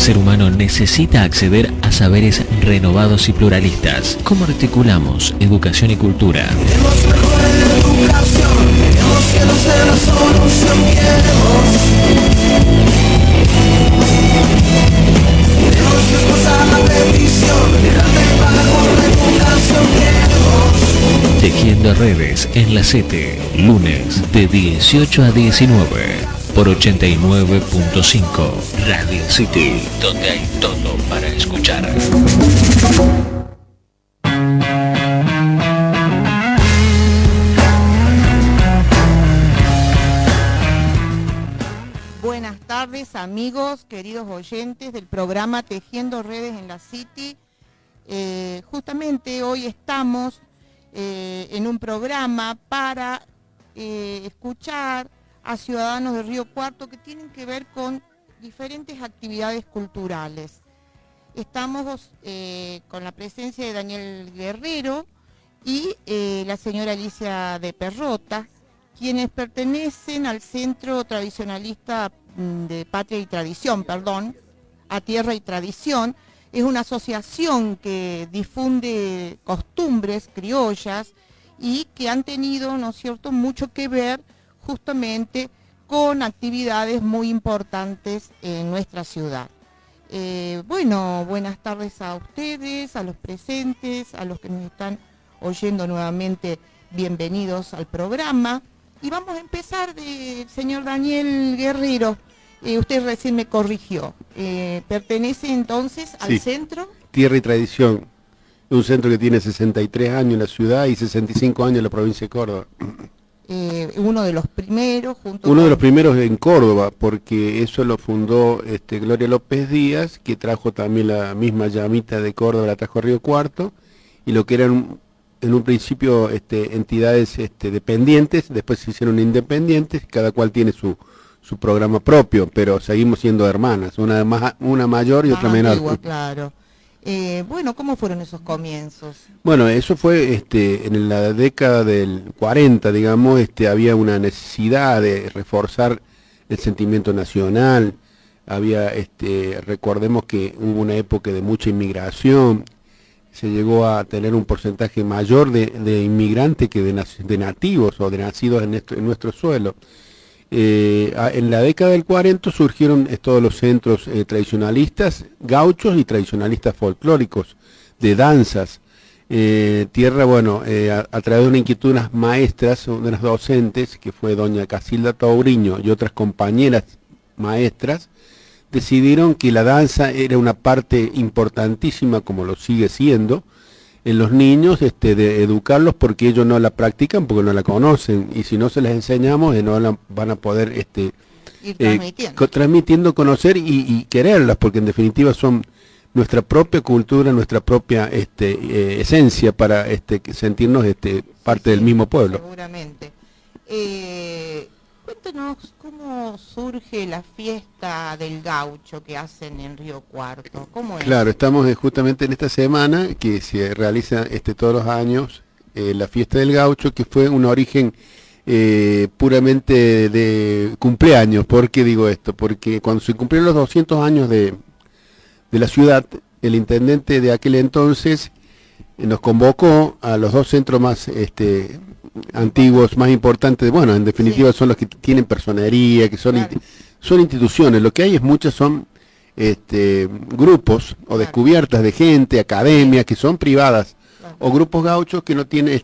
ser humano necesita acceder a saberes renovados y pluralistas. ¿Cómo articulamos educación y cultura? Queremos mejor educación, queremos que no sea la solución, queremos escuchar la petición, dejarte pagar por la educación, queremos. Tejiendo redes en la CETE, lunes de 18 a 19, por 89.5 Radio City, donde hay todo para escuchar. Buenas tardes, amigos, queridos oyentes del programa Tejiendo Redes en la City. Justamente hoy estamos en un programa para escuchar a ciudadanos de Río Cuarto que tienen que ver con diferentes actividades culturales. Estamos con la presencia de Daniel Guerrero y la señora Alicia de Perrota, quienes pertenecen al Centro Tradicionalista de Patria y Tradición, a Tierra y Tradición. Es una asociación que difunde costumbres criollas y que han tenido, ¿no es cierto?, mucho que ver justamente con actividades muy importantes en nuestra ciudad. Bueno, buenas tardes a ustedes, a los presentes, a los que nos están oyendo nuevamente, bienvenidos al programa. Y vamos a empezar del señor Daniel Guerrero. Usted recién me corrigió. ¿Pertenece entonces al centro? Tierra y Tradición. Es un centro que tiene 63 años en la ciudad y 65 años en la provincia de Córdoba. Uno de los primeros de los primeros en Córdoba, porque eso lo fundó Gloria López Díaz, que trajo también la misma llamita de Córdoba, la trajo a Río Cuarto, y lo que eran en un principio entidades dependientes, después se hicieron independientes, cada cual tiene su programa propio, pero seguimos siendo hermanas, una mayor y otra menor. Antigua, claro. Bueno, ¿cómo fueron esos comienzos? Bueno, eso fue en la década del 40, digamos, había una necesidad de reforzar el sentimiento nacional, había, recordemos que hubo una época de mucha inmigración, se llegó a tener un porcentaje mayor de inmigrantes que de nativos o de nacidos en nuestro suelo. En la década del 40 surgieron todos los centros tradicionalistas, gauchos y tradicionalistas folclóricos, de danzas. Tierra, bueno, a través de una inquietud de unas maestras, de unas docentes, que fue doña Casilda Tauriño y otras compañeras maestras, decidieron que la danza era una parte importantísima, como lo sigue siendo, en los niños, de educarlos, porque ellos no la practican, porque no la conocen, y si no se les enseñamos, no la van a poder ir transmitiendo, conocer y quererlas, porque en definitiva son nuestra propia cultura, nuestra propia esencia para sentirnos parte del mismo pueblo. Seguramente. Cuéntanos cómo surge la fiesta del gaucho que hacen en Río Cuarto. ¿Cómo es? Claro, estamos justamente en esta semana que se realiza todos los años la fiesta del gaucho, que fue un origen puramente de cumpleaños. ¿Por qué digo esto? Porque cuando se cumplieron los 200 años de la ciudad, el intendente de aquel entonces nos convocó a los dos centros más antiguos, más importantes, bueno, en definitiva son los que tienen personería, que son, claro, son instituciones. Lo que hay es muchas son grupos o descubiertas de gente, academias que son privadas, o grupos gauchos que no tienen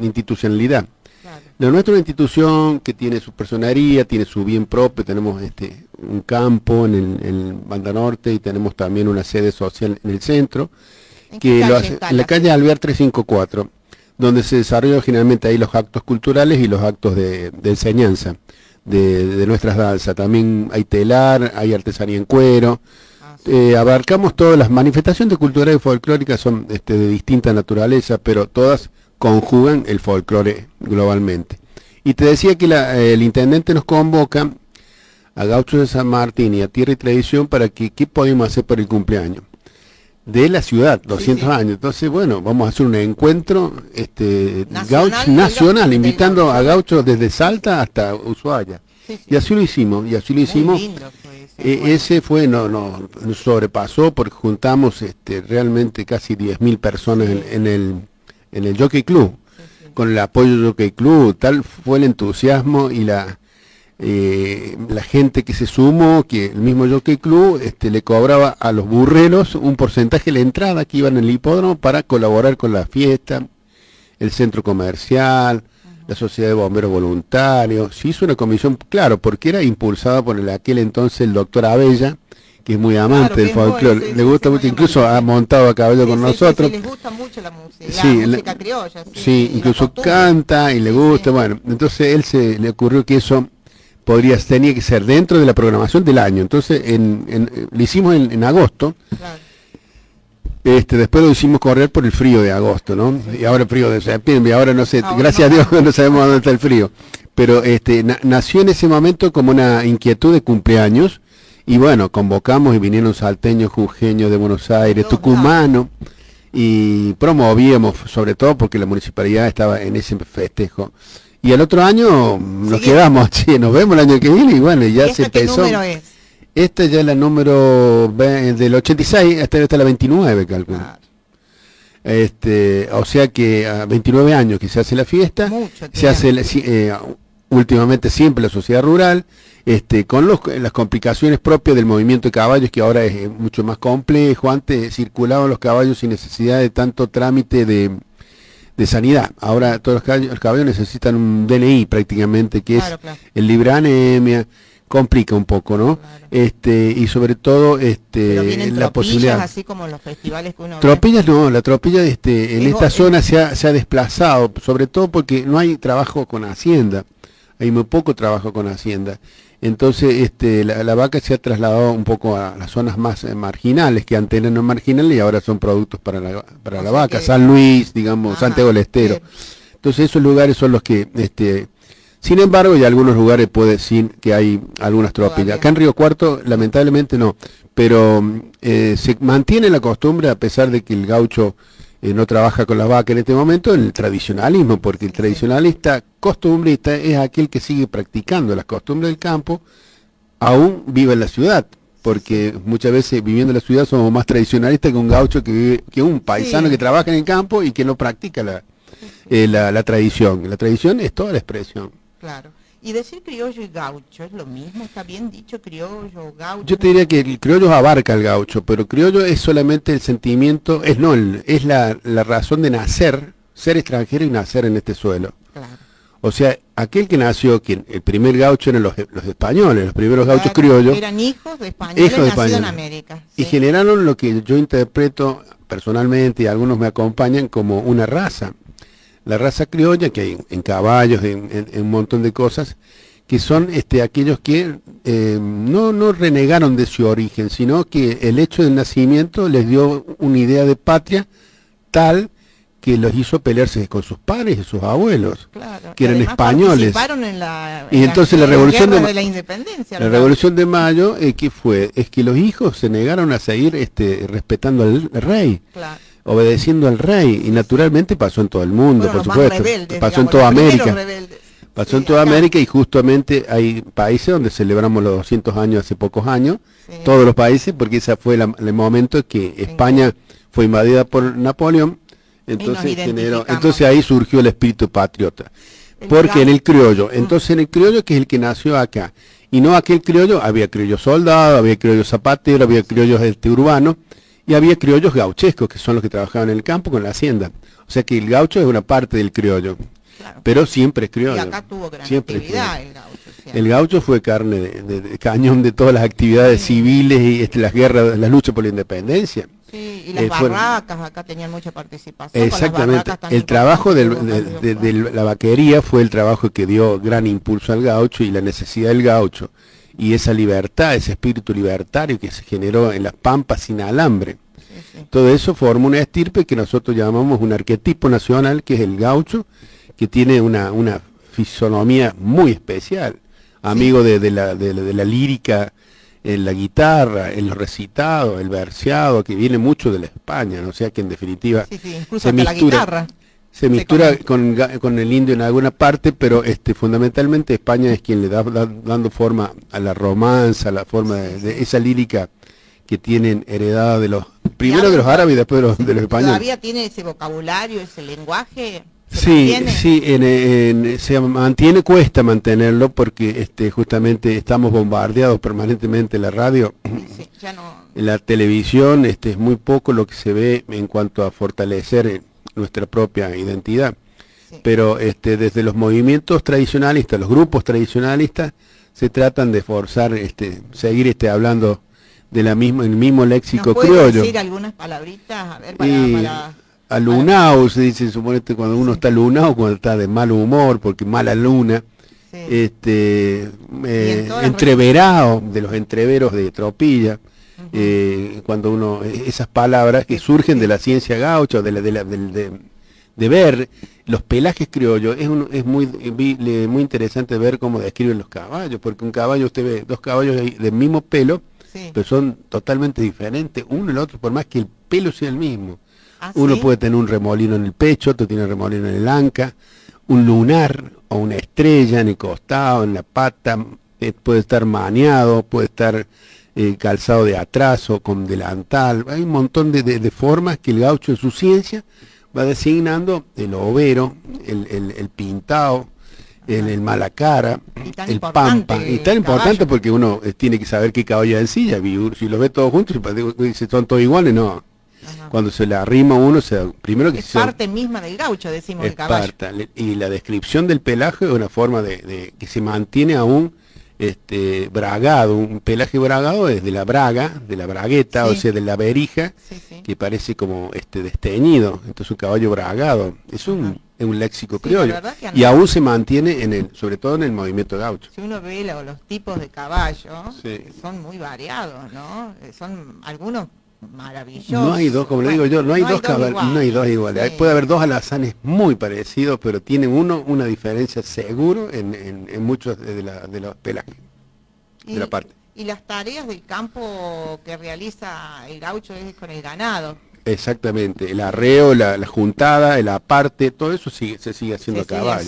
institucionalidad. La nuestra institución que tiene su personería, tiene su bien propio, tenemos un campo en Banda Norte y tenemos también una sede social en el centro, que lo hace en la calle Alvear 354, donde se desarrollan generalmente ahí los actos culturales y los actos de enseñanza de nuestras danzas. También hay telar, hay artesanía en cuero, abarcamos todas las manifestaciones culturales y folclóricas, son de distinta naturaleza, pero todas conjugan el folclore globalmente. Y te decía que el intendente nos convoca a Gauchos de San Martín y a Tierra y Tradición para que, ¿qué podemos hacer para el cumpleaños de la ciudad, 200 años? Entonces, bueno, vamos a hacer un encuentro nacional, invitando a gauchos desde Salta hasta Ushuaia. Y así lo hicimos, Ese fue, no sobrepasó porque juntamos realmente casi 10.000 personas en el Jockey Club, con el apoyo del Jockey Club. Tal fue el entusiasmo y la gente que se sumó, que el mismo Jockey Club le cobraba a los burreros un porcentaje de la entrada que iban en el hipódromo para colaborar con la fiesta, el centro comercial, la sociedad de bomberos voluntarios. Se hizo una comisión, claro, porque era impulsada por aquel entonces el doctor Abella, que es muy amante del folclore, le gusta mucho, incluso ha montado a caballo con nosotros. Sí, les gusta mucho la música criolla. Sí, incluso canta y le gusta, bueno, entonces él le ocurrió que eso tenía que ser dentro de la programación del año. Entonces lo hicimos en agosto. Claro. Después lo hicimos correr por el frío de agosto, ¿no? Y ahora el frío de septiembre, ahora no sé, gracias a Dios no sabemos dónde está el frío. Pero nació en ese momento como una inquietud de cumpleaños, y bueno, convocamos y vinieron salteños, jujeños de Buenos Aires, tucumanos, y promovíamos, sobre todo porque la municipalidad estaba en ese festejo. Y el otro año nos quedamos, nos vemos el año que viene, y bueno, ya se empezó. ¿Qué número es? Esta ya es la número del 86, hasta la 29, calculo. Claro. O sea que a 29 años que se hace la fiesta, se hace últimamente siempre la sociedad rural, con las complicaciones propias del movimiento de caballos, que ahora es mucho más complejo. Antes circulaban los caballos sin necesidad de tanto trámite de sanidad. Ahora todos los caballos necesitan un DNI prácticamente, que es el libre anemia. Complica un poco, ¿no? Claro. Y sobre todo pero vienen la posibilidad, así como los festivales que uno tropillas ve. No, la tropilla en esta zona se ha desplazado, sobre todo porque no hay trabajo con Hacienda, hay muy poco trabajo con Hacienda. Entonces la vaca se ha trasladado un poco a las zonas más marginales, que antes eran no marginales y ahora son productos para la vaca, San Luis, digamos, Santiago del Estero. Entonces esos lugares son los que sin embargo, hay algunos lugares puede decir que hay algunas tropillas. Acá en Río Cuarto, lamentablemente no, pero se mantiene la costumbre, a pesar de que el gaucho no trabaja con la vaca en este momento, el tradicionalismo, porque el tradicionalista costumbrista es aquel que sigue practicando las costumbres del campo, aún vive en la ciudad, porque muchas veces viviendo en la ciudad somos más tradicionalistas que un gaucho que un paisano que trabaja en el campo y que no practica la tradición. La tradición es toda la expresión. Claro. Y decir criollo y gaucho, ¿es lo mismo? ¿Está bien dicho criollo, gaucho? Yo te diría que el criollo abarca al gaucho, pero criollo es solamente el sentimiento, es la razón de nacer, ser extranjero y nacer en este suelo. Claro. O sea, aquel que nació, el primer gaucho eran los españoles, los primeros gauchos criollos. Eran hijos de españoles nacidos en América. Y generaron lo que yo interpreto personalmente, y algunos me acompañan, como una raza. La raza criolla, que hay en caballos, en un montón de cosas, que son aquellos que no renegaron de su origen, sino que el hecho del nacimiento les dio una idea de patria tal que los hizo pelearse con sus padres y sus abuelos, claro, que eran españoles. Y entonces la revolución de la independencia. La revolución de Mayo, ¿qué fue? Es que los hijos se negaron a seguir respetando al rey. Claro. Obedeciendo al rey, y naturalmente pasó en todo el mundo, por supuesto, rebeldes, pasó en toda América, pasó en toda América, y justamente hay países donde celebramos los 200 años hace pocos años, todos los países, porque ese fue el momento que España fue invadida por Napoleón, entonces ahí surgió el espíritu patriota, porque en el criollo, que es el que nació acá, y no aquel criollo, había criollos soldados, había criollos zapateros, había criollos urbanos, y había criollos gauchescos, que son los que trabajaban en el campo con la hacienda. O sea que el gaucho es una parte del criollo, claro, pero siempre es criollo. Y acá tuvo gran actividad el gaucho. El gaucho fue carne de cañón de todas las actividades civiles y las guerras, las luchas por la independencia. Sí, y las barracas, acá tenían mucha participación. Exactamente, el trabajo de la vaquería fue el trabajo que dio gran impulso al gaucho y la necesidad del gaucho. Y esa libertad, ese espíritu libertario que se generó en las pampas sin alambre. Sí. Todo eso forma una estirpe que nosotros llamamos un arquetipo nacional, que es el gaucho, que tiene una fisonomía muy especial, amigo de la lírica, en la guitarra, el recitado, el verseado, que viene mucho de la España, ¿no? O sea que en definitiva incluso hasta la guitarra. Se mistura comenta. con el indio en alguna parte, pero fundamentalmente España es quien le da dando forma a la romanza, a la forma de esa lírica que tienen heredada de los, primero de los árabes y después de los españoles. ¿Todavía tiene ese vocabulario, ese lenguaje? Sí, sí, se mantiene, cuesta mantenerlo porque justamente estamos bombardeados permanentemente en la radio. Sí, ya no... En la televisión es muy poco lo que se ve en cuanto a fortalecer nuestra propia identidad. Sí. Pero desde los movimientos tradicionalistas, los grupos tradicionalistas, se tratan de forzar, seguir hablando de el mismo léxico ¿Nos puede criollo. decir algunas palabritas? A ver, Alunao, se dice, suponete, cuando uno está lunao, cuando está de mal humor, porque mala luna. Sí. Entreverado, de los entreveros de Tropilla. Cuando uno, esas palabras que surgen de la ciencia gaucha, de ver los pelajes criollos, es muy interesante ver cómo describen los caballos, porque un caballo, usted ve dos caballos del mismo pelo, sí, pero son totalmente diferentes uno y el otro, por más que el pelo sea el mismo. ¿Ah, Uno sí? puede tener un remolino en el pecho, otro tiene un remolino en el anca, un lunar o una estrella en el costado, en la pata, puede estar maniado, puede estar calzado de atrás o con delantal. Hay un montón de formas que el gaucho en su ciencia va designando el overo, el pintado, el malacara, el pampa. Y tan importante porque uno tiene que saber qué caballo es en silla. Si los ve todos juntos, si son todos iguales, no. Ajá. Cuando se le arrima a uno, primero que es parte misma del gaucho, decimos, el caballo. Y la descripción del pelaje es una forma de que se mantiene aún bragado. Un pelaje bragado es de la braga, de la bragueta, Sí. o sea, de la berija, Sí, sí. que parece como desteñido. Entonces un caballo bragado es es un léxico Sí, criollo. la verdad que Y aún se mantiene sobre todo en el movimiento gaucho. Si uno ve los tipos de caballos, Sí. son muy variados, ¿no? Son algunos maravillosos. No hay dos, como le digo yo, no hay dos caballos, iguales. no hay dos iguales. Sí. Puede haber dos alazanes muy parecidos, pero tienen una diferencia seguro en muchos de los pelajes, de la parte. Y las tareas del campo que realiza el gaucho es con el ganado. Exactamente, el arreo, la juntada, el aparte, todo eso se sigue haciendo a caballo.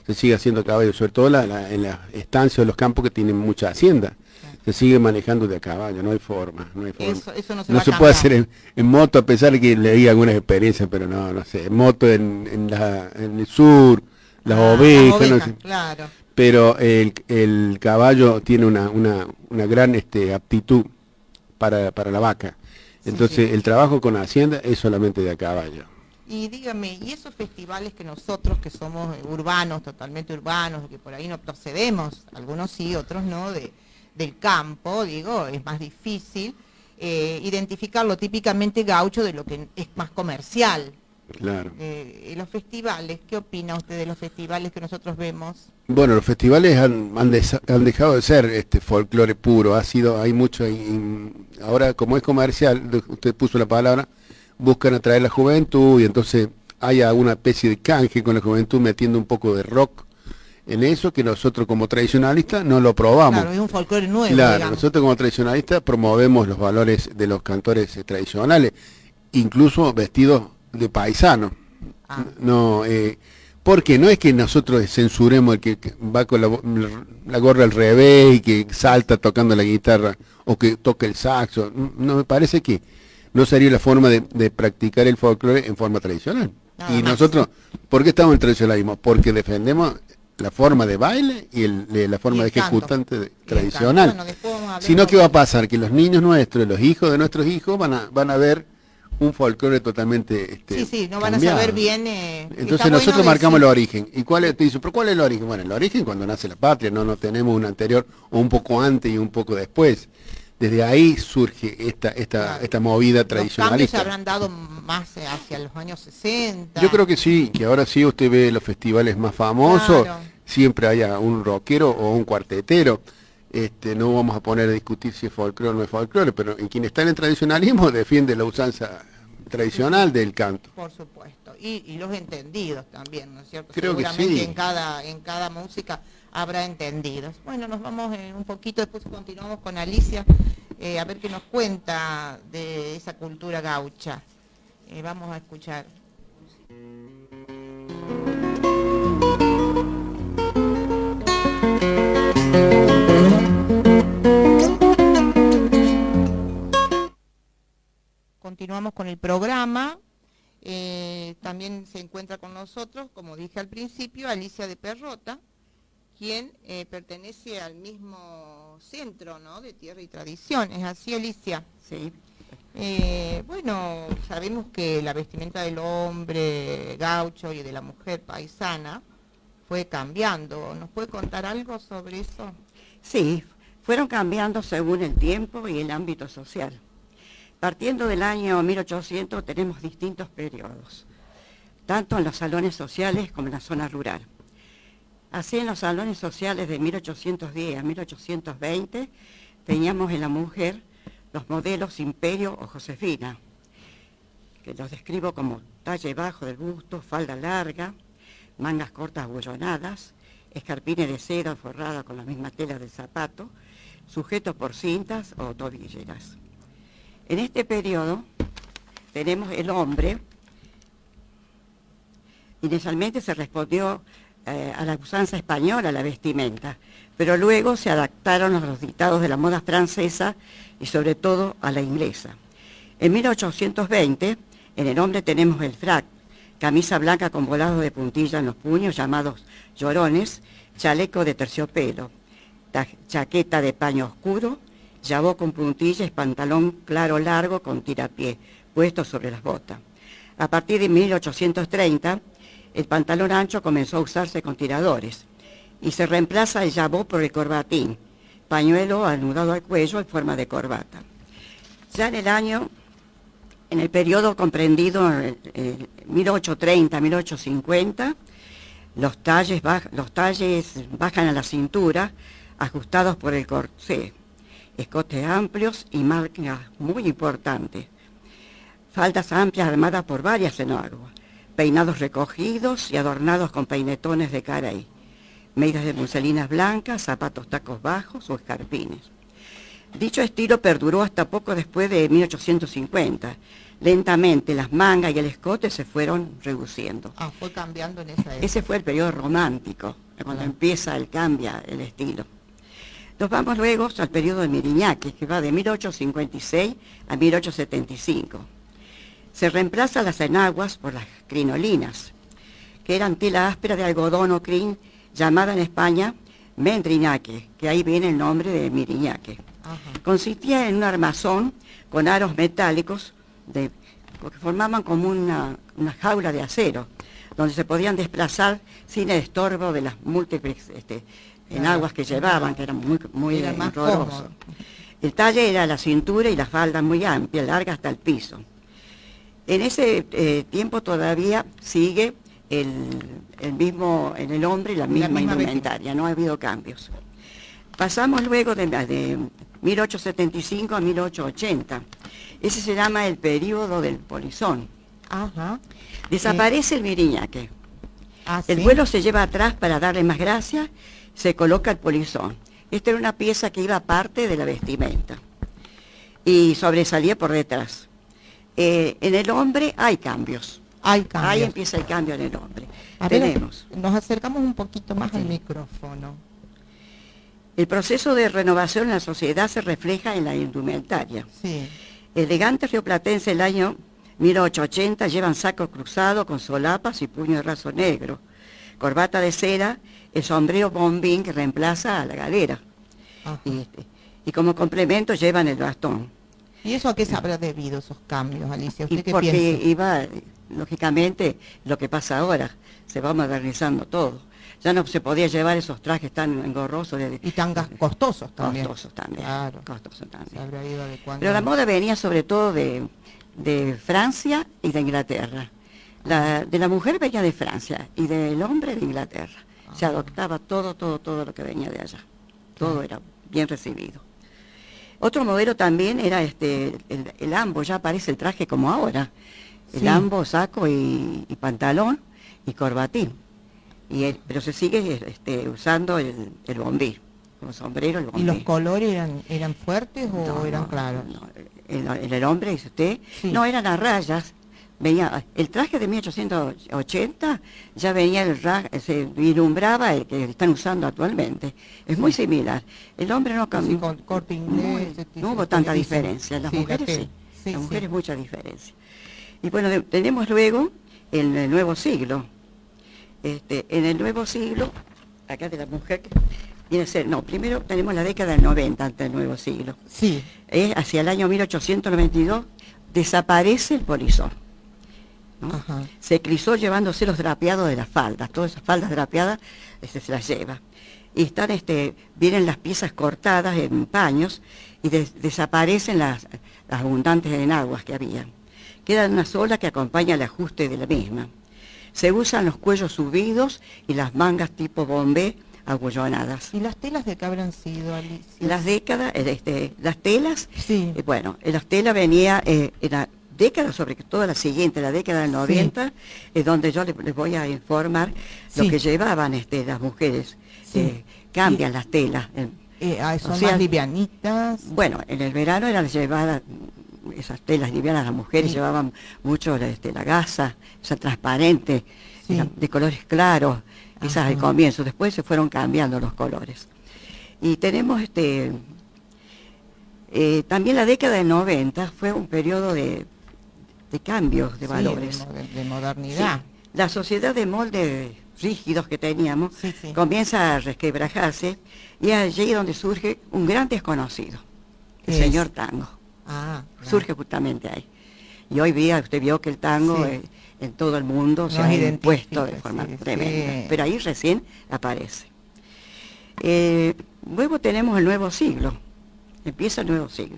Se sigue haciendo a caballo, sobre todo en las estancias de los campos que tienen mucha hacienda. Se sigue manejando de a caballo, no hay forma. Eso no se No va a se puede cambiar. hacer en moto, a pesar de que leí algunas experiencias, pero no sé, en moto en el sur, las ovejas, no sé. Claro. Pero el caballo tiene una gran aptitud para la vaca. Entonces sí. el trabajo con hacienda es solamente de a caballo. Y dígame, ¿y esos festivales que nosotros que somos urbanos, totalmente urbanos, que por ahí no procedemos, algunos sí, otros no, del campo, digo, es más difícil identificarlo típicamente gaucho de lo que es más comercial? Claro. Los festivales, ¿qué opina usted de los festivales que nosotros vemos? Bueno, los festivales han dejado de ser folclore puro, hay mucho, ahora como es comercial, usted puso la palabra, buscan atraer la juventud y entonces hay alguna especie de canje con la juventud metiendo un poco de rock en eso que nosotros como tradicionalistas no lo probamos. Claro, es un folclore nuevo, Claro, digamos. nosotros como tradicionalistas promovemos los valores de los cantores tradicionales, incluso vestidos de paisano. Ah. No, porque no es que nosotros censuremos el que va con la gorra al revés y que salta tocando la guitarra o que toca el saxo. No, me parece que no sería la forma de practicar el folclore en forma tradicional. Nada Y más. nosotros, ¿por qué estamos en el tradicionalismo? Porque defendemos la forma de baile y la forma Y de el canto. ejecutante Y el tradicional. canto. Bueno, después vamos a hablar Si no, un ¿qué va a poquito. pasar? Que los niños nuestros, los hijos de nuestros hijos van a ver un folclore totalmente Sí, no van cambiado. a saber bien. Entonces nosotros marcamos el origen. ¿Y te dice, pero cuál es el origen? Bueno, el origen cuando nace la patria, no tenemos un anterior o un poco antes y un poco después. Desde ahí surge esta movida Los cambios se tradicionalista. habrán dado más hacia los años 60. Yo creo que sí, que ahora sí usted ve los festivales más famosos, Claro. siempre haya un rockero o un cuartetero. No vamos a poner a discutir si es folclore o no es folclore, pero quien está en el tradicionalismo defiende la usanza tradicional del canto. Por supuesto. Y los entendidos también, ¿no es cierto? Creo que Seguramente sí. en cada música habrá entendidos. Bueno, nos vamos un poquito, después continuamos con Alicia, a ver qué nos cuenta de esa cultura gaucha. Vamos a escuchar. seguimos con el programa. También se encuentra con nosotros, como dije al principio, Alicia de Perrota, quien pertenece al mismo centro, ¿no?, de Tierra y Tradición. ¿Es así, Alicia? Sí. Bueno, sabemos que la vestimenta del hombre gaucho y de la mujer paisana fue cambiando. ¿Nos puede contar algo sobre eso? Sí, fueron cambiando según el tiempo y el ámbito social. Partiendo del año 1800 tenemos distintos periodos, tanto en los salones sociales como en la zona rural. Así, en los salones sociales de 1810 a 1820 teníamos en la mujer los modelos Imperio o Josefina, que los describo como talle bajo del busto, falda larga, mangas cortas abullonadas, escarpines de seda forrada con la misma tela del zapato, sujetos por cintas o tobilleras. En este periodo tenemos el hombre. Inicialmente se respondió a la usanza española, la vestimenta, pero luego se adaptaron a los dictados de la moda francesa y sobre todo a la inglesa. En 1820, en el hombre tenemos el frac, camisa blanca con volados de puntilla en los puños llamados llorones, chaleco de terciopelo, chaqueta de paño oscuro, jabot con puntillas, pantalón claro largo con tirapié, puesto sobre las botas. A partir de 1830, el pantalón ancho comenzó a usarse con tiradores y se reemplaza el jabot por el corbatín, pañuelo anudado al cuello en forma de corbata. Ya en el periodo comprendido 1830-1850, los talles bajan a la cintura, ajustados por el corsé, escotes amplios y marcas muy importantes, faldas amplias armadas por varias enaguas, peinados recogidos y adornados con peinetones de carey, medias de muselinas blancas, zapatos tacos bajos o escarpines. Dicho estilo perduró hasta poco después de 1850. Lentamente las mangas y el escote se fueron reduciendo. Fue cambiando en esa época. Ese fue el periodo romántico, cuando empieza el estilo. Nos vamos luego al periodo de Miriñaque, que va de 1856 a 1875. Se reemplazan las enaguas por las crinolinas, que eran tela áspera de algodón o crin, llamada en España mendriñaque, que ahí viene el nombre de Miriñaque. Consistía en un armazón con aros metálicos que formaban como una jaula de acero, donde se podían desplazar sin el estorbo de las múltiples enaguas que llevaban, que eran muy engorrosos. El talle era la cintura y la falda muy amplia, larga hasta el piso. En ese tiempo todavía sigue el mismo en el hombre y la misma indumentaria, no ha habido cambios. Pasamos luego de 1875 a 1880. Ese se llama el periodo del polizón. Desaparece el miriñaque. El vuelo se lleva atrás para darle más gracia, se coloca el polizón. Esta era una pieza que iba aparte de la vestimenta y sobresalía por detrás. En el hombre hay cambios. Ahí empieza el cambio en el hombre. Nos acercamos un poquito más al micrófono. El proceso de renovación en la sociedad se refleja en la indumentaria. Elegantes rioplatenses del año 1880 llevan saco cruzado con solapas y puño de raso negro, corbata de cera, el sombrero bombín que reemplaza a la galera. Y como complemento llevan el bastón. ¿Y eso a qué se habrá debido, esos cambios, Alicia? ¿Usted qué porque piensa? iba, lógicamente, lo que pasa ahora, se va modernizando todo. Ya no se podía llevar esos trajes tan engorrosos. Y tan costosos también. Costosos también. Claro. Costosos también. Se habrá ido adecuando. Pero la moda venía sobre todo de Francia y de Inglaterra. De la mujer venía de Francia y del hombre de Inglaterra. Se adoptaba todo lo que venía de allá. Todo era bien recibido. Otro modelo también era el ambo, ya aparece el traje como ahora. El ambo, saco y pantalón y corbatín. Pero se sigue usando el bombír, como sombrero el bombír. ¿Y los colores eran fuertes o eran claros? No. En el hombre, dice usted, no, eran a rayas. Venía, el traje de 1880 ya venía se vislumbraba el que están usando actualmente. Es muy similar. El hombre no cambió. Con corte inglés. No hubo tanta diferencia. Las mujeres Sí, las sí. mujeres mucha diferencia. Y bueno, tenemos luego en el nuevo siglo. En el nuevo siglo, acá de la mujer, que viene a ser, no, primero tenemos la década del 90 antes del nuevo siglo. Sí. Hacia el año 1892 desaparece el polizón, ¿no? Ajá. Se eclipsó llevándose los drapeados de las faldas, todas esas faldas drapeadas se las lleva. Y están, vienen las piezas cortadas en paños y desaparecen las abundantes enaguas que había. Queda una sola que acompaña el ajuste de la misma. Se usan los cuellos subidos y las mangas tipo bombé agullonadas. ¿Y las telas de qué habrán sido, Alicia? Las décadas, las telas, Sí. bueno, en las telas venía, en la década, sobre todo la siguiente, la década del 90, es donde yo les voy a informar lo Sí. que llevaban las mujeres. Sí. Cambian las telas. Son o sea, más livianitas. Bueno, en el verano eran llevadas esas telas livianas, las mujeres Sí. llevaban mucho la gasa, esa transparente, Sí. de colores claros, esas al Ajá. comienzo, después se fueron cambiando los colores. Y tenemos también la década del 90 fue un periodo de cambios de Sí, valores. de modernidad. Sí. La sociedad de moldes rígidos que teníamos Sí, sí. comienza a resquebrajarse y allí es donde surge un gran desconocido, el ¿Qué señor es? tango. Ah, claro. Surge justamente ahí. Y hoy día usted vio que el tango Sí. en todo el mundo se Nos ha identifica, impuesto de forma sí, tremenda, sí. pero ahí recién aparece. Luego tenemos el nuevo siglo, empieza el nuevo siglo.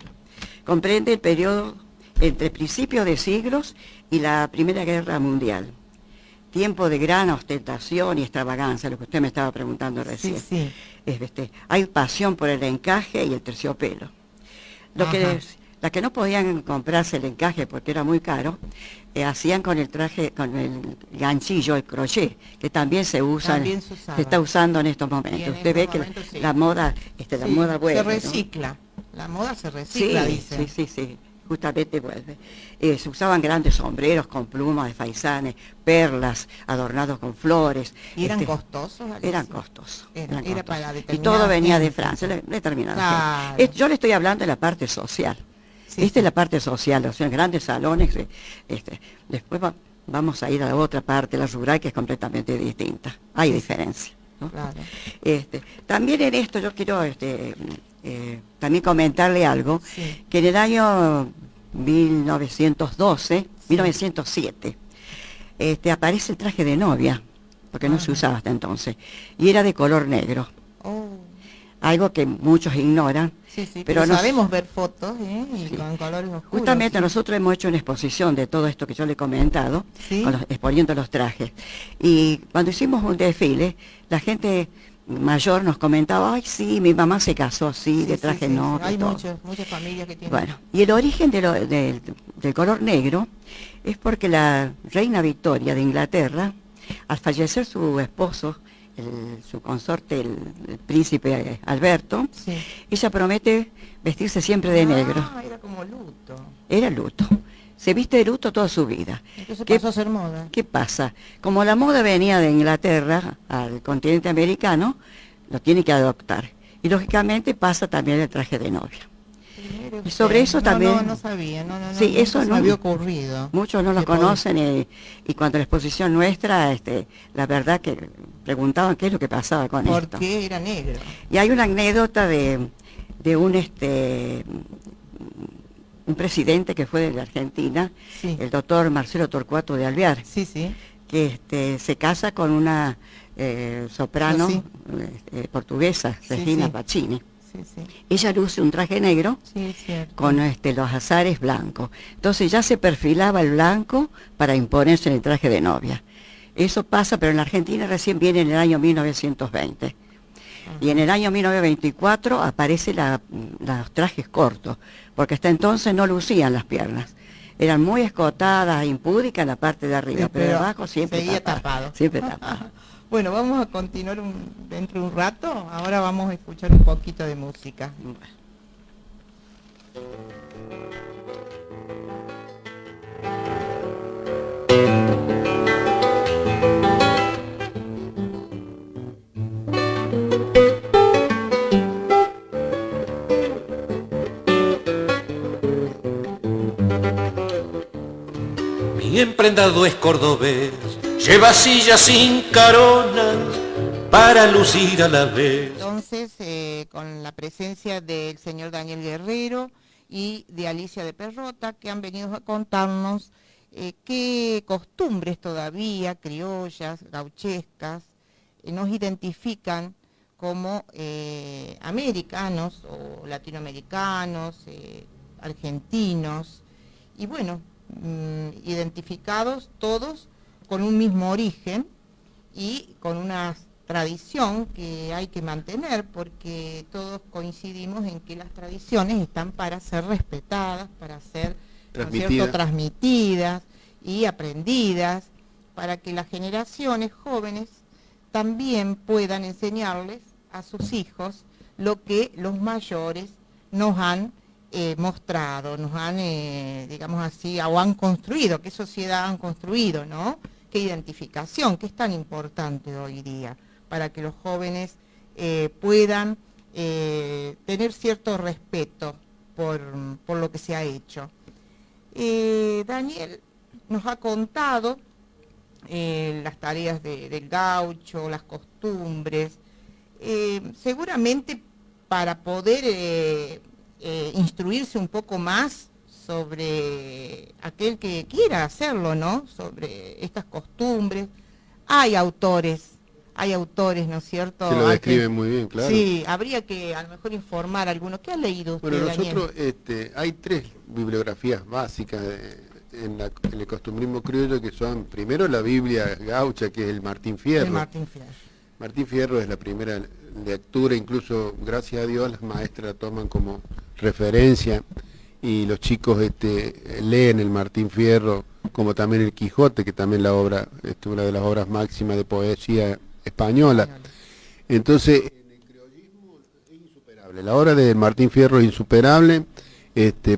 Comprende el periodo entre principios de siglos y la Primera Guerra Mundial. Tiempo de gran ostentación y extravagancia, lo que usted me estaba preguntando recién. Sí, sí. Hay pasión por el encaje y el terciopelo. Ajá. Las que no podían comprarse el encaje porque era muy caro, hacían con el traje, con el ganchillo, el crochet, que también se usa, También se usaba. se está usando en estos Y en momentos. Usted ve estos que momentos, sí. la moda, la Sí, moda vuelve, se ¿no? recicla. La moda se Sí, recicla, dicen. sí, justamente vuelve. Se usaban grandes sombreros con plumas de faisanes, perlas, adornados con flores. ¿Y eran costosos, Alicia? Eran costosos. Era costosos. para Y determinada todo venía de gente. Francia, determinada Claro. gente. Yo le estoy hablando de la parte social. Sí, Esta sí. es la parte social, o sea, grandes salones. Después vamos a ir a la otra parte, la rural, que es completamente distinta. Hay Sí, sí. diferencia, ¿no? Claro. También en esto yo quiero también comentarle algo, Sí. que en el año 1912, Sí. 1907, aparece el traje de novia, porque no se Ajá. usaba hasta entonces, y era de color negro, Oh, algo que muchos ignoran. sí, sí. Pero Pero nos- sabemos ver fotos, y Sí. con colores oscuros. Justamente sí. nosotros hemos hecho una exposición de todo esto que yo le he comentado, Sí. exponiendo los trajes. Y cuando hicimos un desfile, la gente mayor nos comentaba, ay sí, mi mamá se casó así, Sí, de sí, traje sí, no. sí. Hay muchas familias que tienen. Bueno, y el origen del color negro es porque la reina Victoria de Inglaterra, al fallecer su esposo, su consorte, el príncipe Alberto, Sí. ella promete vestirse siempre de negro. Ah, era como luto. Era luto. Se viste de luto toda su vida. Entonces ¿Qué- pasó a ser moda. ¿Qué pasa? Como la moda venía de Inglaterra al continente americano, lo tiene que adoptar. Y lógicamente pasa también el traje de novia. Mire Y sobre usted. eso también- No sabía, no, Sí, nunca eso se no- me había ocurrido. Muchos no lo Que pod- conocen y cuando la exposición nuestra, la verdad que preguntaban qué es lo que pasaba con ¿Por esto. qué era negro? Y hay una anécdota de un presidente que fue de la Argentina, Sí. el doctor Marcelo Torcuato de Alvear, Sí, sí. que se casa con una soprano Sí. portuguesa, Sí, Regina sí. Pacini. Sí, sí. Ella luce un traje negro Sí, es cierto. con los azares blancos. Entonces ya se perfilaba el blanco para imponerse en el traje de novia. Eso pasa, pero en la Argentina recién viene en el año 1920. Y en el año 1924 aparecen los trajes cortos, porque hasta entonces no lucían las piernas. Eran muy escotadas, impúdicas en la parte de arriba, pero de abajo siempre seguía tapado. Siempre tapado. Bueno, vamos a continuar dentro de un rato. Ahora vamos a escuchar un poquito de música. Bien prendado es cordobés, lleva sillas sin caronas para lucir a la vez. Entonces, con la presencia del señor Daniel Guerrero y de Alicia de Perrota, que han venido a contarnos qué costumbres todavía criollas, gauchescas, nos identifican como americanos o latinoamericanos, argentinos, y bueno, identificados todos con un mismo origen y con una tradición que hay que mantener, porque todos coincidimos en que las tradiciones están para ser respetadas, para ser, ¿no es cierto?, transmitidas y aprendidas, para que las generaciones jóvenes también puedan enseñarles a sus hijos lo que los mayores nos han mostrado, nos han, digamos así, o han construido, qué sociedad han construido, ¿no? Qué identificación, que es tan importante hoy día, para que los jóvenes puedan tener cierto respeto por lo que se ha hecho. Daniel nos ha contado las tareas del gaucho, las costumbres, seguramente para poder instruirse un poco más sobre aquel que quiera hacerlo, ¿no? Sobre estas costumbres. Hay autores, ¿no es cierto? Que lo describen muy bien, claro. Sí, habría que a lo mejor informar a alguno. ¿Qué ha leído usted, Bueno, Daniel? nosotros hay 3 bibliografías básicas en el costumbrismo criollo, que son, primero, la Biblia gaucha, que es el Martín Fierro. El Martín Fierro. Martín Fierro es la primera lectura, incluso, gracias a Dios, las maestras la toman como referencia, y los chicos leen el Martín Fierro, como también el Quijote, que también la obra, una de las obras máximas de poesía española. Entonces, en el criollismo es insuperable. La obra de Martín Fierro es insuperable,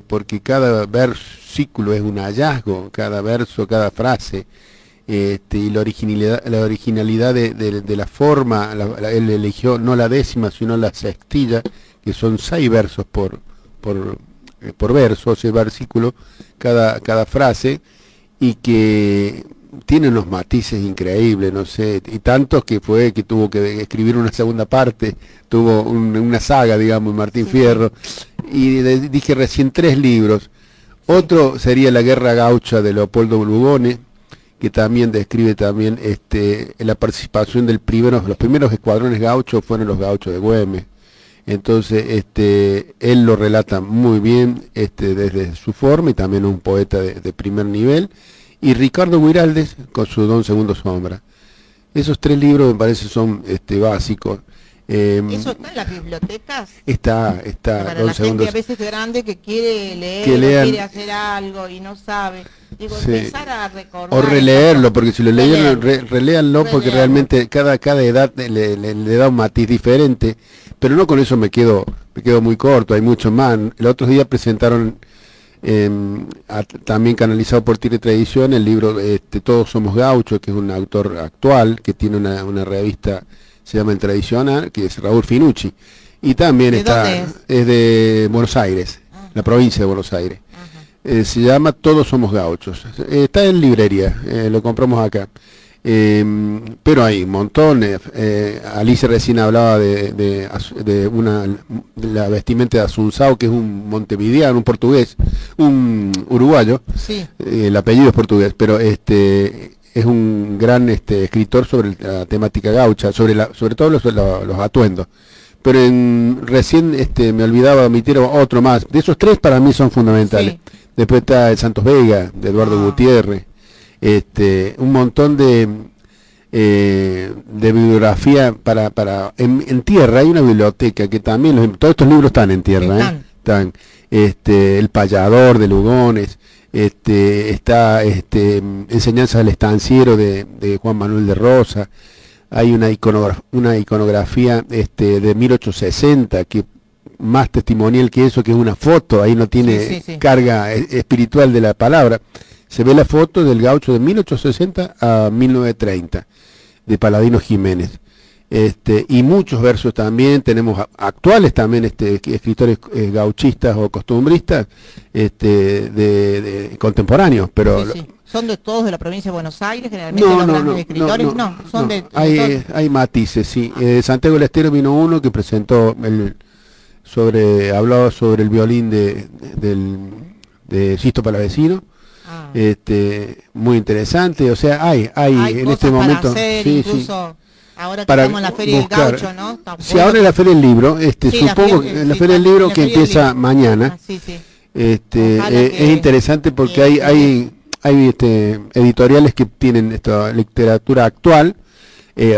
porque cada versículo es un hallazgo, cada verso, cada frase, y la originalidad de la forma, él eligió no la décima, sino la sextilla, que son 6 versos por verso, 6 versículos, cada frase, y que tiene unos matices increíbles, no sé, y tantos que tuvo que escribir una segunda parte, tuvo una saga, digamos, Martín Fierro, y dije recién 3 libros. Otro sería La Guerra Gaucha, de Leopoldo Lugones, que también describe también la participación los primeros escuadrones gauchos fueron los gauchos de Güemes. Entonces, él lo relata muy bien desde su forma, y también un poeta de primer nivel. Y Ricardo Guiraldes con su Don Segundo Sombra. Esos 3 libros me parece son básicos. ¿Eso está en las bibliotecas? Está. Para la gente a veces grande que quiere leer, quiere hacer algo y no sabe. Digo, sí. Empezar a recordar. O releerlo, porque si lo leyeron, reléanlo, porque realmente cada edad le da un matiz diferente. Pero no con eso me quedo muy corto, hay mucho más. El otro día presentaron, también canalizado por Tire Tradición, el libro Todos Somos Gauchos, que es un autor actual, que tiene una revista, se llama El Tradicional, que es Raúl Finucci. Y también es de Buenos Aires, la provincia de Buenos Aires. Se llama Todos Somos Gauchos. Está en librería, lo compramos acá. Pero hay un montón. Alicia recién hablaba de la vestimenta de Asunzao, que es un montevideano, un portugués, un uruguayo. Sí. El apellido es portugués, pero es un gran escritor sobre la temática gaucha, sobre todo los atuendos. Pero recién me olvidaba omitir otro más. De esos 3 para mí son fundamentales. Sí. Después está el Santos Vega, de Eduardo Gutiérrez. Un montón de bibliografía en tierra. Hay una biblioteca que también todos estos libros están en tierra. Están El Payador, de Lugones. Está Enseñanzas del Estanciero, de Juan Manuel de Rosa. Hay una iconografía de 1860, que más testimonial que eso, que es una foto, ahí no tiene carga espiritual de la palabra. Se ve la foto del gaucho de 1860 a 1930, de Paladino Jiménez. y muchos versos también, tenemos actuales también escritores gauchistas o costumbristas de contemporáneos, pero Sí, sí. ¿Son de todos de la provincia de Buenos Aires, generalmente los grandes escritores? No, son de hay matices, sí. Santiago del Estero vino uno que presentó hablaba sobre el violín de Sisto Palavecino. Ah. Muy interesante, o sea, hay en este momento para hacer, sí, incluso ahora que para estamos en la Feria buscar. del Gaucho, ¿no? Si ahora en la Feria del Libro, Sí, supongo que en la Feria del Libro que empieza mañana, sí, sí. es interesante porque hay editoriales que tienen esta literatura actual,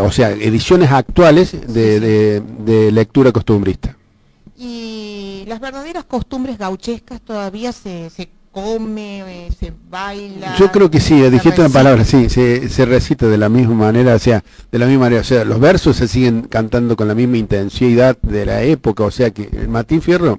o sea, ediciones actuales de lectura costumbrista. Y las verdaderas costumbres gauchescas todavía se come, se baila. Yo creo que sí, dijiste una recita. palabra, sí, se recita de la misma manera, o sea, los versos se siguen cantando con la misma intensidad de la época, o sea que el Martín Fierro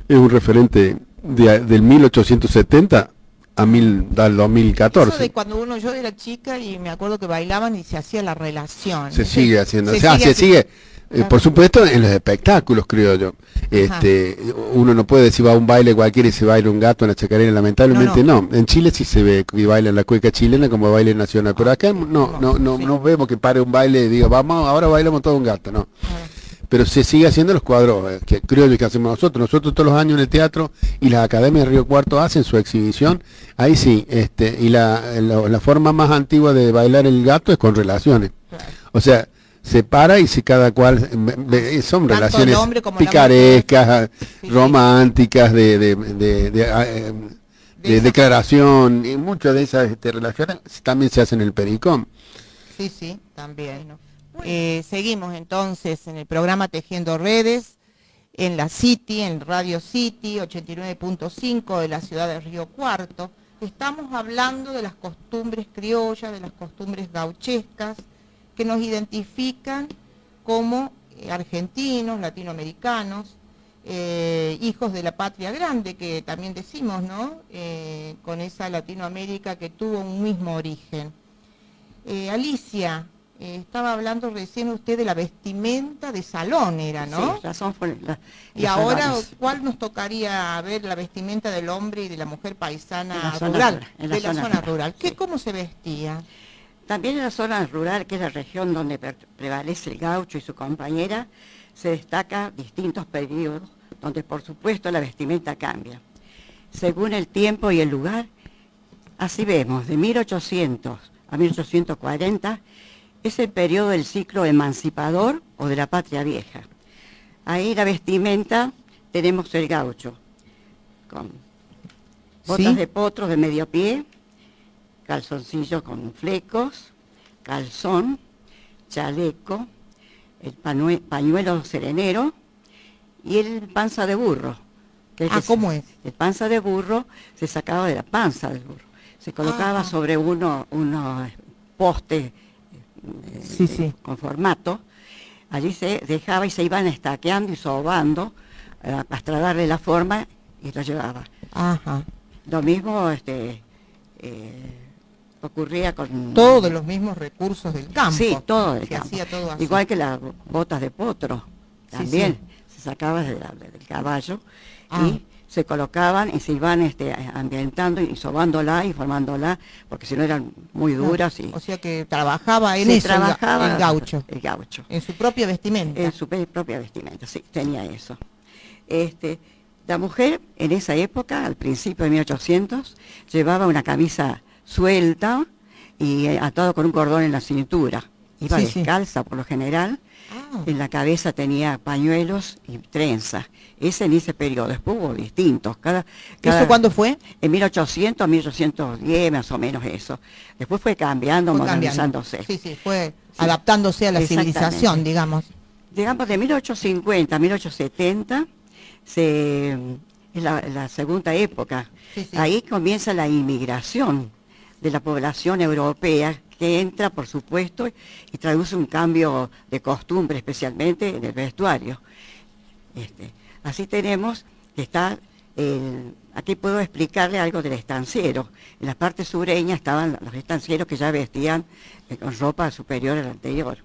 es un referente del 1870 al 2014. Eso de cuando yo era chica y me acuerdo que bailaban y se hacía la relación. Se sigue haciendo, se sigue. Por supuesto en los espectáculos, creo yo. Uno no puede decir va a un baile cualquiera y se baila un gato en la chacarera, lamentablemente no. En Chile sí se ve que bailan la cueca chilena como baile nacional, pero acá no vemos que pare un baile y diga vamos, ahora bailamos todo un gato, no. Pero se sigue haciendo los cuadros, que creo yo que hacemos nosotros todos los años en el teatro y las academias de Río Cuarto hacen su exhibición, ahí sí, y la forma más antigua de bailar el gato es con relaciones, o sea, se para y si cada cual son tanto relaciones como picarescas, sí, románticas, de declaración, y muchas de esas relaciones también se hacen en el Pericón. Sí, también. Seguimos entonces en el programa Tejiendo Redes, en la City, en Radio City, 89.5 de la ciudad de Río Cuarto. Estamos hablando de las costumbres criollas, de las costumbres gauchescas, que nos identifican como argentinos, latinoamericanos, hijos de la patria grande, que también decimos, ¿no? Con esa Latinoamérica que tuvo un mismo origen. Alicia, estaba hablando recién usted de la vestimenta de salón, era, ¿no? Sí, razón fue y ahora, salones. ¿cuál nos tocaría ver la vestimenta del hombre y de la mujer paisana En la zona rural? rural, en De la la zona zona rural, rural. sí. ¿Cómo se vestía? También en la zona rural, que es la región donde prevalece el gaucho y su compañera, se destaca distintos periodos, donde por supuesto la vestimenta cambia. Según el tiempo y el lugar, así vemos, de 1800 a 1840, es el periodo del ciclo emancipador o de la patria vieja. Ahí la vestimenta tenemos el gaucho, con botas de potro de medio pie, calzoncillos con flecos, calzón, chaleco, el pañuelo serenero y el panza de burro. ¿Cómo es? El panza de burro se sacaba de la panza del burro. Se colocaba sobre unos postes con formato. Allí se dejaba y se iban estaqueando y sobando hasta darle la forma y lo llevaba. Ajá. Lo mismo ocurría con... Todos los mismos recursos del campo. Sí, todo del Se campo. hacía todo así. Igual que las botas de potro, también se sacaba del caballo y se colocaban y se iban ambientando y sobándola y formándola, porque si no eran muy duras. Y o sea que trabajaba en se eso trabajaba el gaucho. El gaucho. En su propia vestimenta. En su propia vestimenta, sí, tenía eso. La mujer en esa época, al principio de 1800, llevaba una camisa suelta y atado con un cordón en la cintura. Iba descalza por lo general. En la cabeza tenía pañuelos y trenzas. En ese periodo. Después hubo distintos. ¿Eso cuándo fue? En 1800 a 1810, más o menos eso. Después fue cambiando, modernizándose. Sí, fue adaptándose a la civilización, digamos. Digamos, de 1850 a 1870, es la segunda época. Ahí comienza la inmigración de la población europea, que entra, por supuesto, y traduce un cambio de costumbre, especialmente en el vestuario. Así tenemos que está, aquí puedo explicarle algo del estanciero. En la parte sureña estaban los estancieros que ya vestían con ropa superior a la anterior.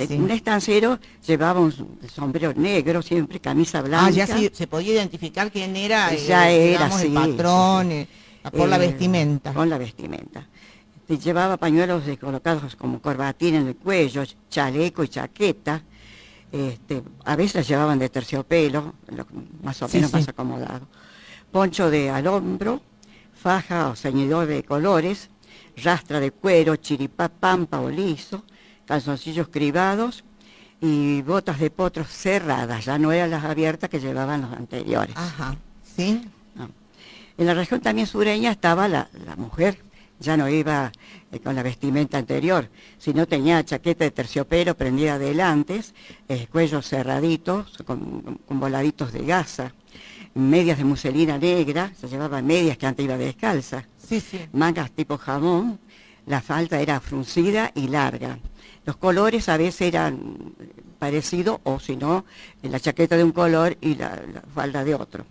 Sí. Un estanciero llevaba un sombrero negro, siempre camisa blanca. Ya sí, se podía identificar quién era, Ya era, digamos, sí, el patrón, sí, por la vestimenta. Con la vestimenta. Llevaba pañuelos colocados como corbatín en el cuello, chaleco y chaqueta. A veces las llevaban de terciopelo, más o menos más acomodado. Poncho al hombro, faja o ceñidor de colores, rastra de cuero, chiripá, pampa o liso, calzoncillos cribados y botas de potro cerradas, ya no eran las abiertas que llevaban los anteriores. Ajá, ¿sí? No. En la región también sureña estaba la mujer, ya no iba con la vestimenta anterior, sino tenía chaqueta de terciopelo prendida adelante, cuello cerradito, con voladitos de gasa, medias de muselina negra, se llevaban medias que antes iba descalza, mangas tipo jamón, la falda era fruncida y larga. Los colores a veces eran parecidos, o si no, la chaqueta de un color y la falda de otro.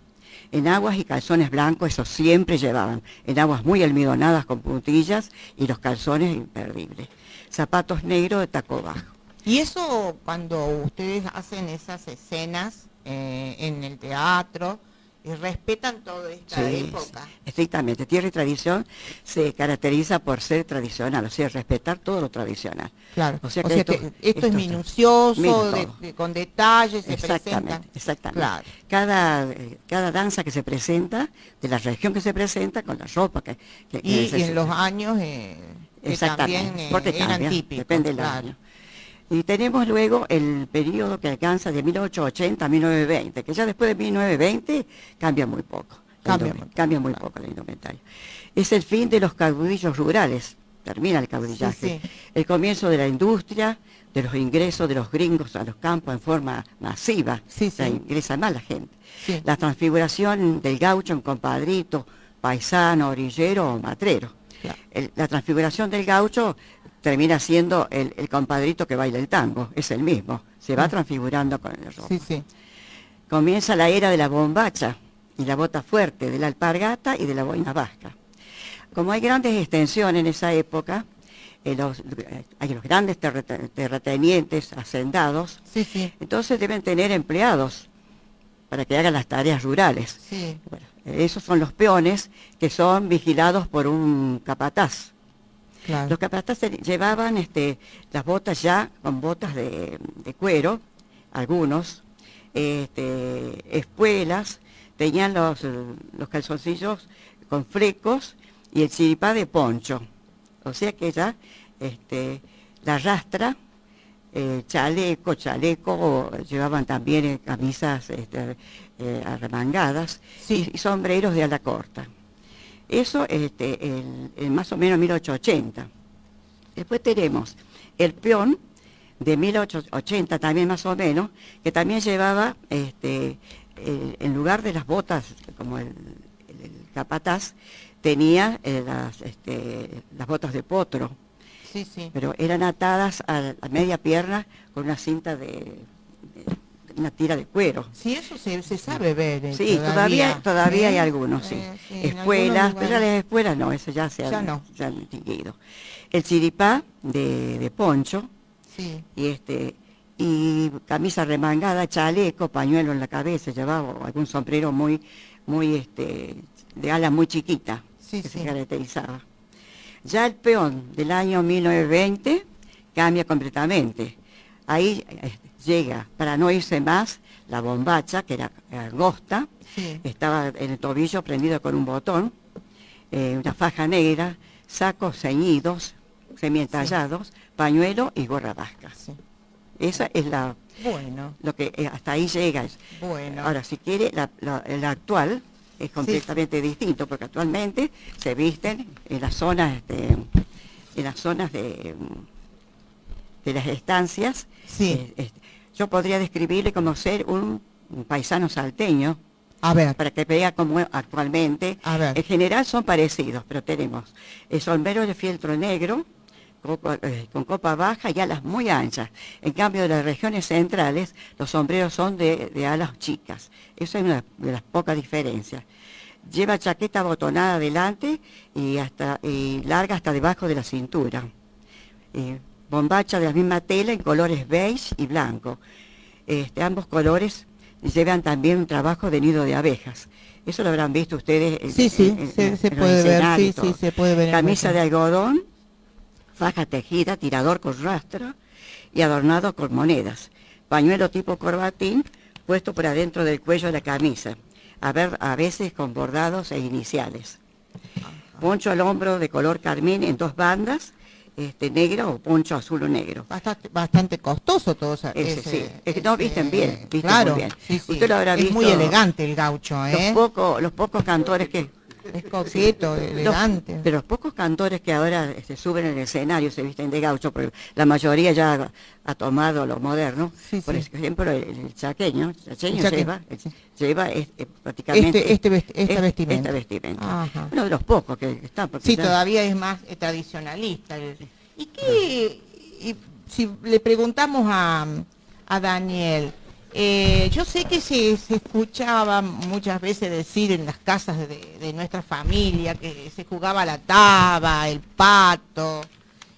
Enaguas y calzones blancos, eso siempre llevaban. Enaguas muy almidonadas con puntillas y los calzones imperdibles. Zapatos negros de taco bajo. Y eso cuando ustedes hacen esas escenas en el teatro, respetan toda esta época. Sí, estrictamente. Tierra y Tradición se caracteriza por ser tradicional, o sea, respetar todo lo tradicional. Claro, o sea que esto es minucioso, con detalles, se presenta. Exactamente. Claro. Cada danza que se presenta, de la región que se presenta, con la ropa y en los años que también porque eran cambia, típicos. depende del año. Y tenemos luego el periodo que alcanza de 1880 a 1920, que ya después de 1920 cambia muy poco. Cambia muy poco la indumentaria. Es el fin de los caudillos rurales, termina el caudillaje. El comienzo de la industria, de los ingresos de los gringos a los campos en forma masiva, ingresa más la gente. La transfiguración del gaucho en compadrito, paisano, orillero o matrero. Claro. La transfiguración del gaucho termina siendo el compadrito que baila el tango, es el mismo, se va transfigurando con el ropa. Comienza la era de la bombacha y la bota fuerte, de la alpargata y de la boina vasca. Como hay grandes extensiones en esa época, hay los grandes terratenientes, hacendados, entonces deben tener empleados para que hagan las tareas rurales. Bueno, esos son los peones que son vigilados por un capataz. Claro. Los capataces llevaban las botas ya con botas de cuero, algunos, espuelas, tenían los calzoncillos con flecos y el chiripá de poncho. O sea que ya la rastra, chaleco, llevaban también camisas arremangadas y sombreros de ala corta. Eso más o menos 1880. Después tenemos el peón de 1880 también más o menos, que también llevaba en lugar de las botas como el capataz, tenía las botas de potro. Pero eran atadas a media pierna con una cinta de una tira de cuero. Sí, eso se sabe ver. Sí, todavía hay algunos, espuelas, pero ya las espuelas no, eso ya se han extinguido. El chiripá de poncho, y camisa remangada, chaleco, pañuelo en la cabeza, llevaba algún sombrero muy de ala muy chiquita, que se caracterizaba. Ya el peón del año 1920 cambia completamente. Ahí llega, para no irse más, la bombacha, que era angosta, estaba en el tobillo prendido con un botón, una faja negra, sacos ceñidos, semientallados, pañuelo y gorra vasca. Esa es lo que hasta ahí llega. Ahora, si quiere, el actual es completamente distinto, porque actualmente se visten en las zonas de las estancias. Yo podría describirle como ser un paisano salteño, para que vea cómo actualmente. En general son parecidos, pero tenemos el sombrero de fieltro negro, con copa baja y alas muy anchas. En cambio, de las regiones centrales, los sombreros son de alas chicas. Esa es una de las pocas diferencias. Lleva chaqueta abotonada adelante y larga hasta debajo de la cintura. bombacha de la misma tela en colores beige y blanco. Ambos colores llevan también un trabajo de nido de abejas. Eso lo habrán visto ustedes se puede ver, sí, se puede ver. Camisa de algodón, faja tejida, tirador con rastro y adornado con monedas. Pañuelo tipo corbatín puesto por adentro del cuello de la camisa, a veces con bordados e iniciales. Poncho al hombro de color carmín en 2 bandas, negro o poncho azul o negro. Bastante costoso todo eso. No, visten bien, claro, muy bien. Sí. Usted lo habrá visto. Es muy elegante el gaucho, Los pocos cantores que... Es coqueto, elegante. Pero los pocos cantores que ahora suben en el escenario se visten de gaucho, porque la mayoría ya ha tomado lo moderno. Por ejemplo, el chaqueño lleva prácticamente esta vestimenta. Ajá. Uno de los pocos que está. Sí, todavía es más tradicionalista. ¿Y qué? Y si le preguntamos a Daniel... yo sé que se escuchaba muchas veces decir en las casas de nuestra familia que se jugaba la taba, el pato.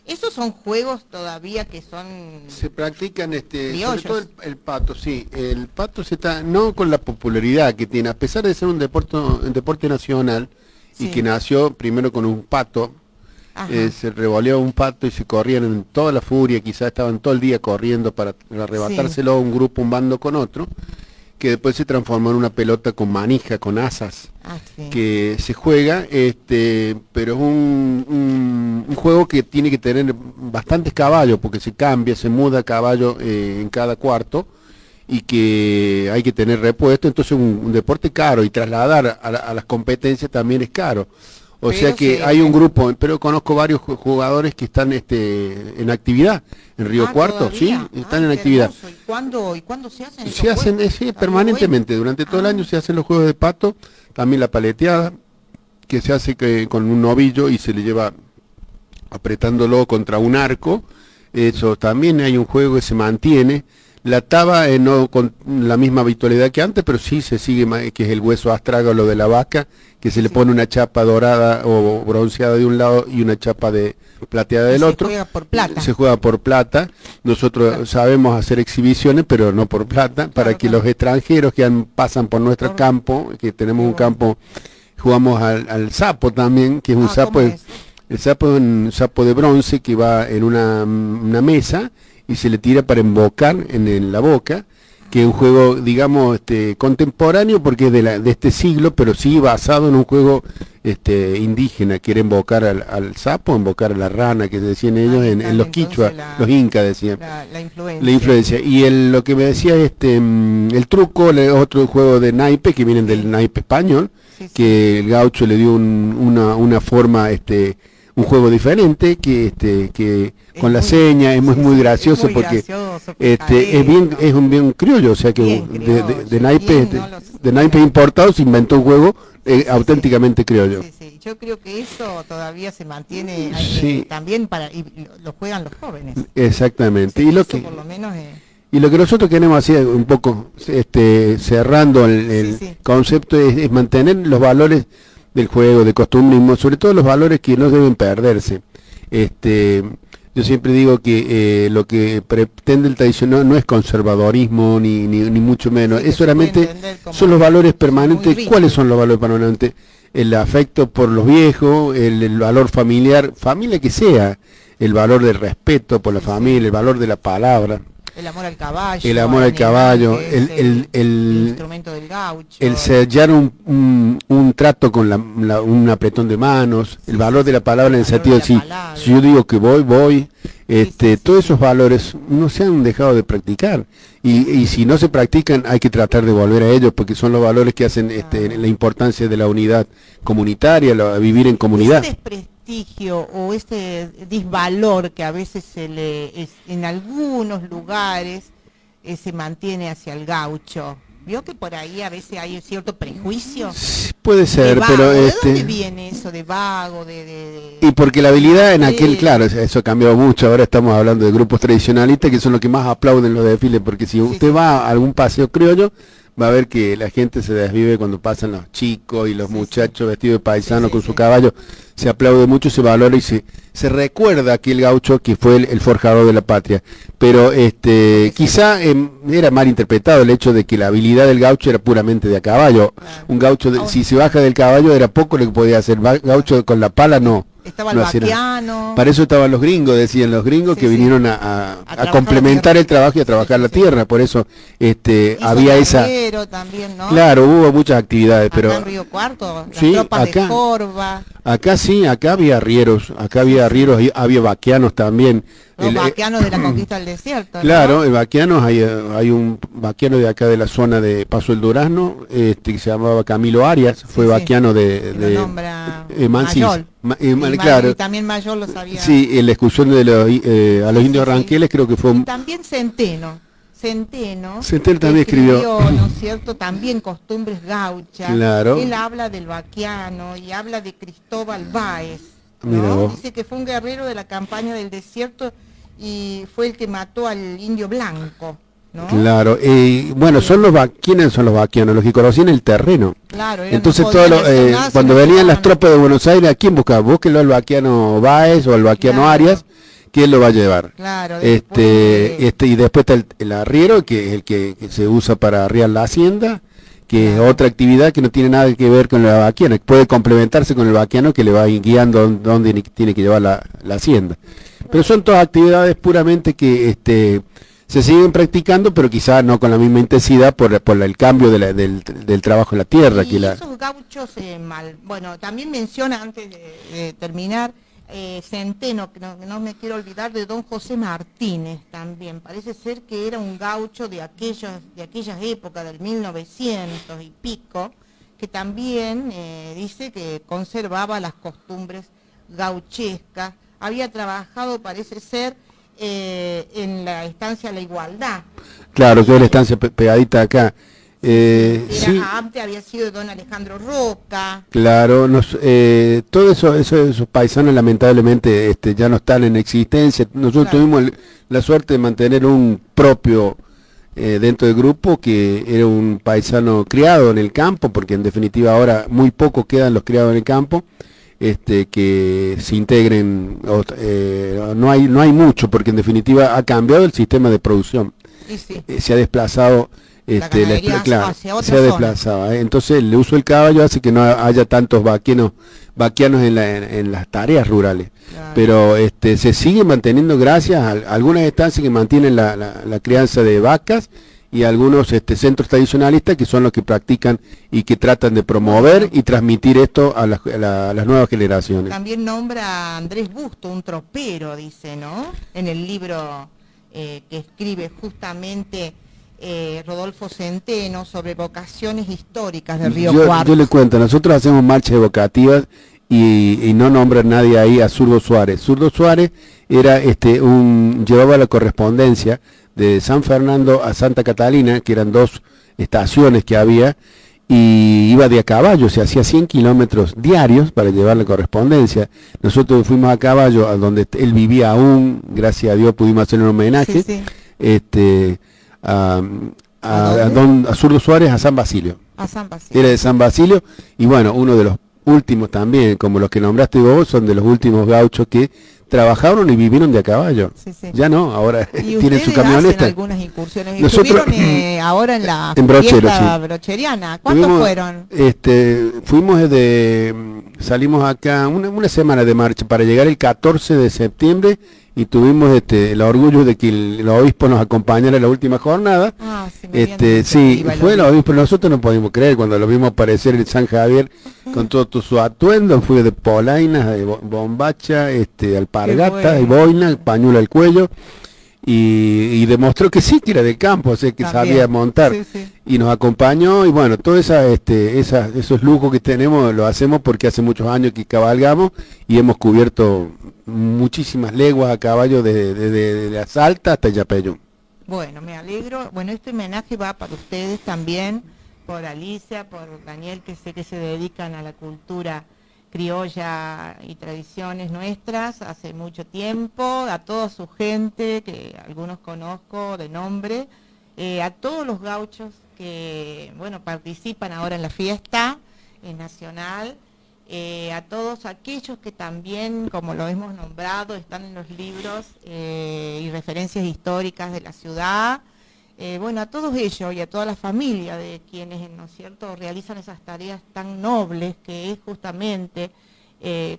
Esos son juegos todavía que son... Se practican, criollos. sobre todo el pato, sí. El pato se está, no con la popularidad que tiene, a pesar de ser un deporte nacional, y que nació primero con un pato. Se revoleó un pato y se corrían en toda la furia, quizás estaban todo el día corriendo para arrebatárselo a un grupo, un bando con otro, que después se transformó en una pelota con manija, con asas, que se juega, pero es un juego que tiene que tener bastantes caballos, porque se cambia, se muda caballo en cada cuarto, y que hay que tener repuesto, entonces un deporte caro, y trasladar a las competencias también es caro. O sea que hay un grupo, pero conozco varios jugadores que están en actividad en Río Cuarto, ¿todavía? Sí, están en actividad. ¿Y cuándo se hacen? Se hacen permanentemente, durante todo el año se hacen los juegos de pato, también la paleteada, que se hace con un novillo y se le lleva apretándolo contra un arco. Eso también hay un juego que se mantiene. La taba no con la misma habitualidad que antes, pero sí se sigue, que es el hueso astrágalo de la vaca, que se le pone una chapa dorada o bronceada de un lado y una chapa plateada del otro. Se juega por plata. Se juega por plata. Nosotros sabemos hacer exhibiciones, pero no por plata, para que los extranjeros que pasan por nuestro campo, que tenemos un campo, jugamos al sapo también, que es un sapo, el sapo es un sapo de bronce que va en una mesa, y se le tira para embocar en la boca, que es un juego, digamos, contemporáneo, porque es de este siglo, pero sí basado en un juego indígena, que era embocar al sapo, embocar a la rana, que decían ellos en los quichua, los incas decían. La influencia. Y lo que me decía el truco, otro juego de naipe, que vienen del naipe español, que el gaucho le dio una forma, un juego diferente, que con la seña es muy gracioso, porque es un bien criollo, o sea que de naipes importados se inventó un juego auténticamente criollo. Yo creo que eso todavía se mantiene también y lo juegan los jóvenes. Exactamente. Por lo menos y lo que nosotros queremos hacer un poco, cerrando el concepto, es mantener los valores del juego, de costumbrismo, sobre todo los valores que no deben perderse. Yo siempre digo que lo que pretende el tradicional no es conservadorismo ni mucho menos, es solamente son los valores permanentes. ¿Cuáles son los valores permanentes? El afecto por los viejos, el valor familiar que sea, el valor del respeto por la familia, el valor de la palabra. El amor al caballo. El amor al caballo, el instrumento del gaucho. El sellar un trato con un apretón de manos, el valor de la palabra en el sentido de si yo digo que voy, todos esos valores no se han dejado de practicar. Y si no se practican, hay que tratar de volver a ellos, porque son los valores que hacen la importancia de la unidad comunitaria, vivir en comunidad. O este disvalor que a veces en algunos lugares se mantiene hacia el gaucho. ¿Vio que por ahí a veces hay cierto prejuicio? Sí, puede ser, pero ¿De dónde viene eso de vago? Y porque la habilidad en aquel, claro, eso ha cambiado mucho. Ahora estamos hablando de grupos tradicionalistas que son los que más aplauden los desfiles, porque si usted va a algún paseo criollo, va a ver que la gente se desvive cuando pasan los chicos y los Sí, muchachos vestidos de paisano Sí, con sí, su sí. caballo, se aplaude mucho, se valora y se recuerda a aquel gaucho que fue el forjador de la patria. Pero quizá era mal interpretado el hecho de que la habilidad del gaucho era puramente de a caballo. Claro. Un gaucho, Ahora- si se baja del caballo era poco lo que podía hacer. Gaucho con la pala no. Estaba el no hacía nada. vaquiano. Para eso estaban los gringos, decían los gringos Sí, que sí. vinieron a trabajar complementar la el trabajo y a trabajar Sí, la sí, tierra. Por eso Hizo había el esa... arriero también, ¿no? Claro, hubo muchas actividades, pero Acá en Río Cuarto, las Sí, tropas acá. de Corva, acá sí, acá había arrieros, y había vaquianos también. los El, vaquianos de la conquista del desierto. ¿no? Claro, el vaquiano, hay un vaquiano de acá de la zona de Paso del Durazno, que se llamaba Camilo Arias, fue Sí, sí. vaquiano Que lo nombra Mansis. Mayol. Claro, Y también Mayol lo sabía. sí, en la excursión de a los Sí, indios sí, sí. ranqueles creo que fue Y un... también Centeno. Centeno también escribió. ¿no es cierto? También costumbres gauchas. Claro. Él habla del vaquiano y habla de Cristóbal Báez. Mira ¿no? vos. Dice que fue un guerrero de la campaña del desierto y fue el que mató al indio blanco. ¿no? Claro, bueno, ¿quiénes son los vaquianos? Los que conocían el terreno. Claro, ellos Entonces no podían hacer nada si cuando no venían las llevaban- tropas de Buenos Aires, ¿a quién buscaba? Búsquenlo al vaquiano Báez o al vaquiano Claro. Arias, que él lo va a llevar. Claro, Y después está el arriero, que es el que se usa para arriar la hacienda, que Claro. es otra actividad que no tiene nada que ver con la vaquiana, que puede complementarse con el vaquiano que le va guiando dónde tiene que llevar la hacienda. Pero son todas actividades puramente que se siguen practicando, pero quizás no con la misma intensidad por el cambio del trabajo en la tierra. Y Que la... esos gauchos, bueno, también menciona antes de terminar, Centeno, que no me quiero olvidar de don José Martínez también. Parece ser que era un gaucho de aquellas épocas, del 1900 y pico, que también dice que conservaba las costumbres gauchescas. Había trabajado, parece ser, en la estancia La Igualdad. Claro, que es la estancia pegadita acá. Sí, Antes había sido don Alejandro Roca. claro, todos esos paisanos lamentablemente ya no están en existencia. Nosotros Claro. tuvimos la suerte de mantener un propio dentro del grupo que era un paisano criado en el campo, porque en definitiva ahora muy pocos quedan los criados en el campo. Que se integren, no hay mucho, porque en definitiva ha cambiado el sistema de producción. Y sí. Se ha desplazado ganadería claro, hacia otra se ha zona. desplazado, entonces el uso del caballo hace que no haya tantos vaquianos en las tareas rurales. Claro. Pero se sigue manteniendo gracias a algunas estancias que mantienen la crianza de vacas y algunos centros tradicionalistas que son los que practican y que tratan de promover y transmitir esto a las nuevas generaciones. También nombra a Andrés Busto, un tropero, dice, ¿no? En el libro que escribe justamente Rodolfo Centeno sobre vocaciones históricas de Río Cuarto. Yo le cuento, nosotros hacemos marchas evocativas y no nombra nadie ahí a Zurdo Suárez. Zurdo Suárez era llevaba la correspondencia de San Fernando a Santa Catalina, que eran 2 estaciones que había, y iba de a caballo, se hacía 100 kilómetros diarios para llevar la correspondencia. Nosotros fuimos a caballo a donde él vivía aún, gracias a Dios pudimos hacerle un homenaje, Sí, a dónde? Zurdo Suárez, a San Basilio. A San Basilio. Era de San Basilio, y bueno, uno de los últimos también, como los que nombraste vos, son de los últimos gauchos que trabajaron y vivieron de a caballo. Sí, sí. Ya no, ahora Y tienen su ustedes camioneta. hacen algunas incursiones. Nosotros- Estuvieron ahora en la En Brochero, fiesta sí. brocheriana. ¿Cuántos Tuvimos, fueron? Fuimos salimos acá una semana de marcha para llegar el 14 de septiembre y tuvimos el orgullo de que el obispo nos acompañara en la última jornada. Ah, sí, me habían dicho que Sí, iba el fue el obispo. obispo, nosotros no podíamos creer cuando lo vimos aparecer en San Javier con todo su atuendo, fue de polainas, de bombacha, alpargata, de bueno. boina, pañuelo al cuello, y demostró que sí, que era del campo, o sea, que También. sabía montar. Sí, sí. Y nos acompañó, y bueno, todos esos lujos que tenemos lo hacemos porque hace muchos años que cabalgamos y hemos cubierto muchísimas leguas a caballo desde la Salta hasta Yapeyú. Bueno, me alegro. Bueno, este homenaje va para ustedes también, por Alicia, por Daniel, que sé que se dedican a la cultura criolla y tradiciones nuestras hace mucho tiempo, a toda su gente, que algunos conozco de nombre, a todos los gauchos que, bueno, participan ahora en la fiesta nacional, a todos aquellos que también, como lo hemos nombrado, están en los libros y referencias históricas de la ciudad. Bueno, a todos ellos y a toda la familia de quienes, ¿no es cierto?, realizan esas tareas tan nobles que es justamente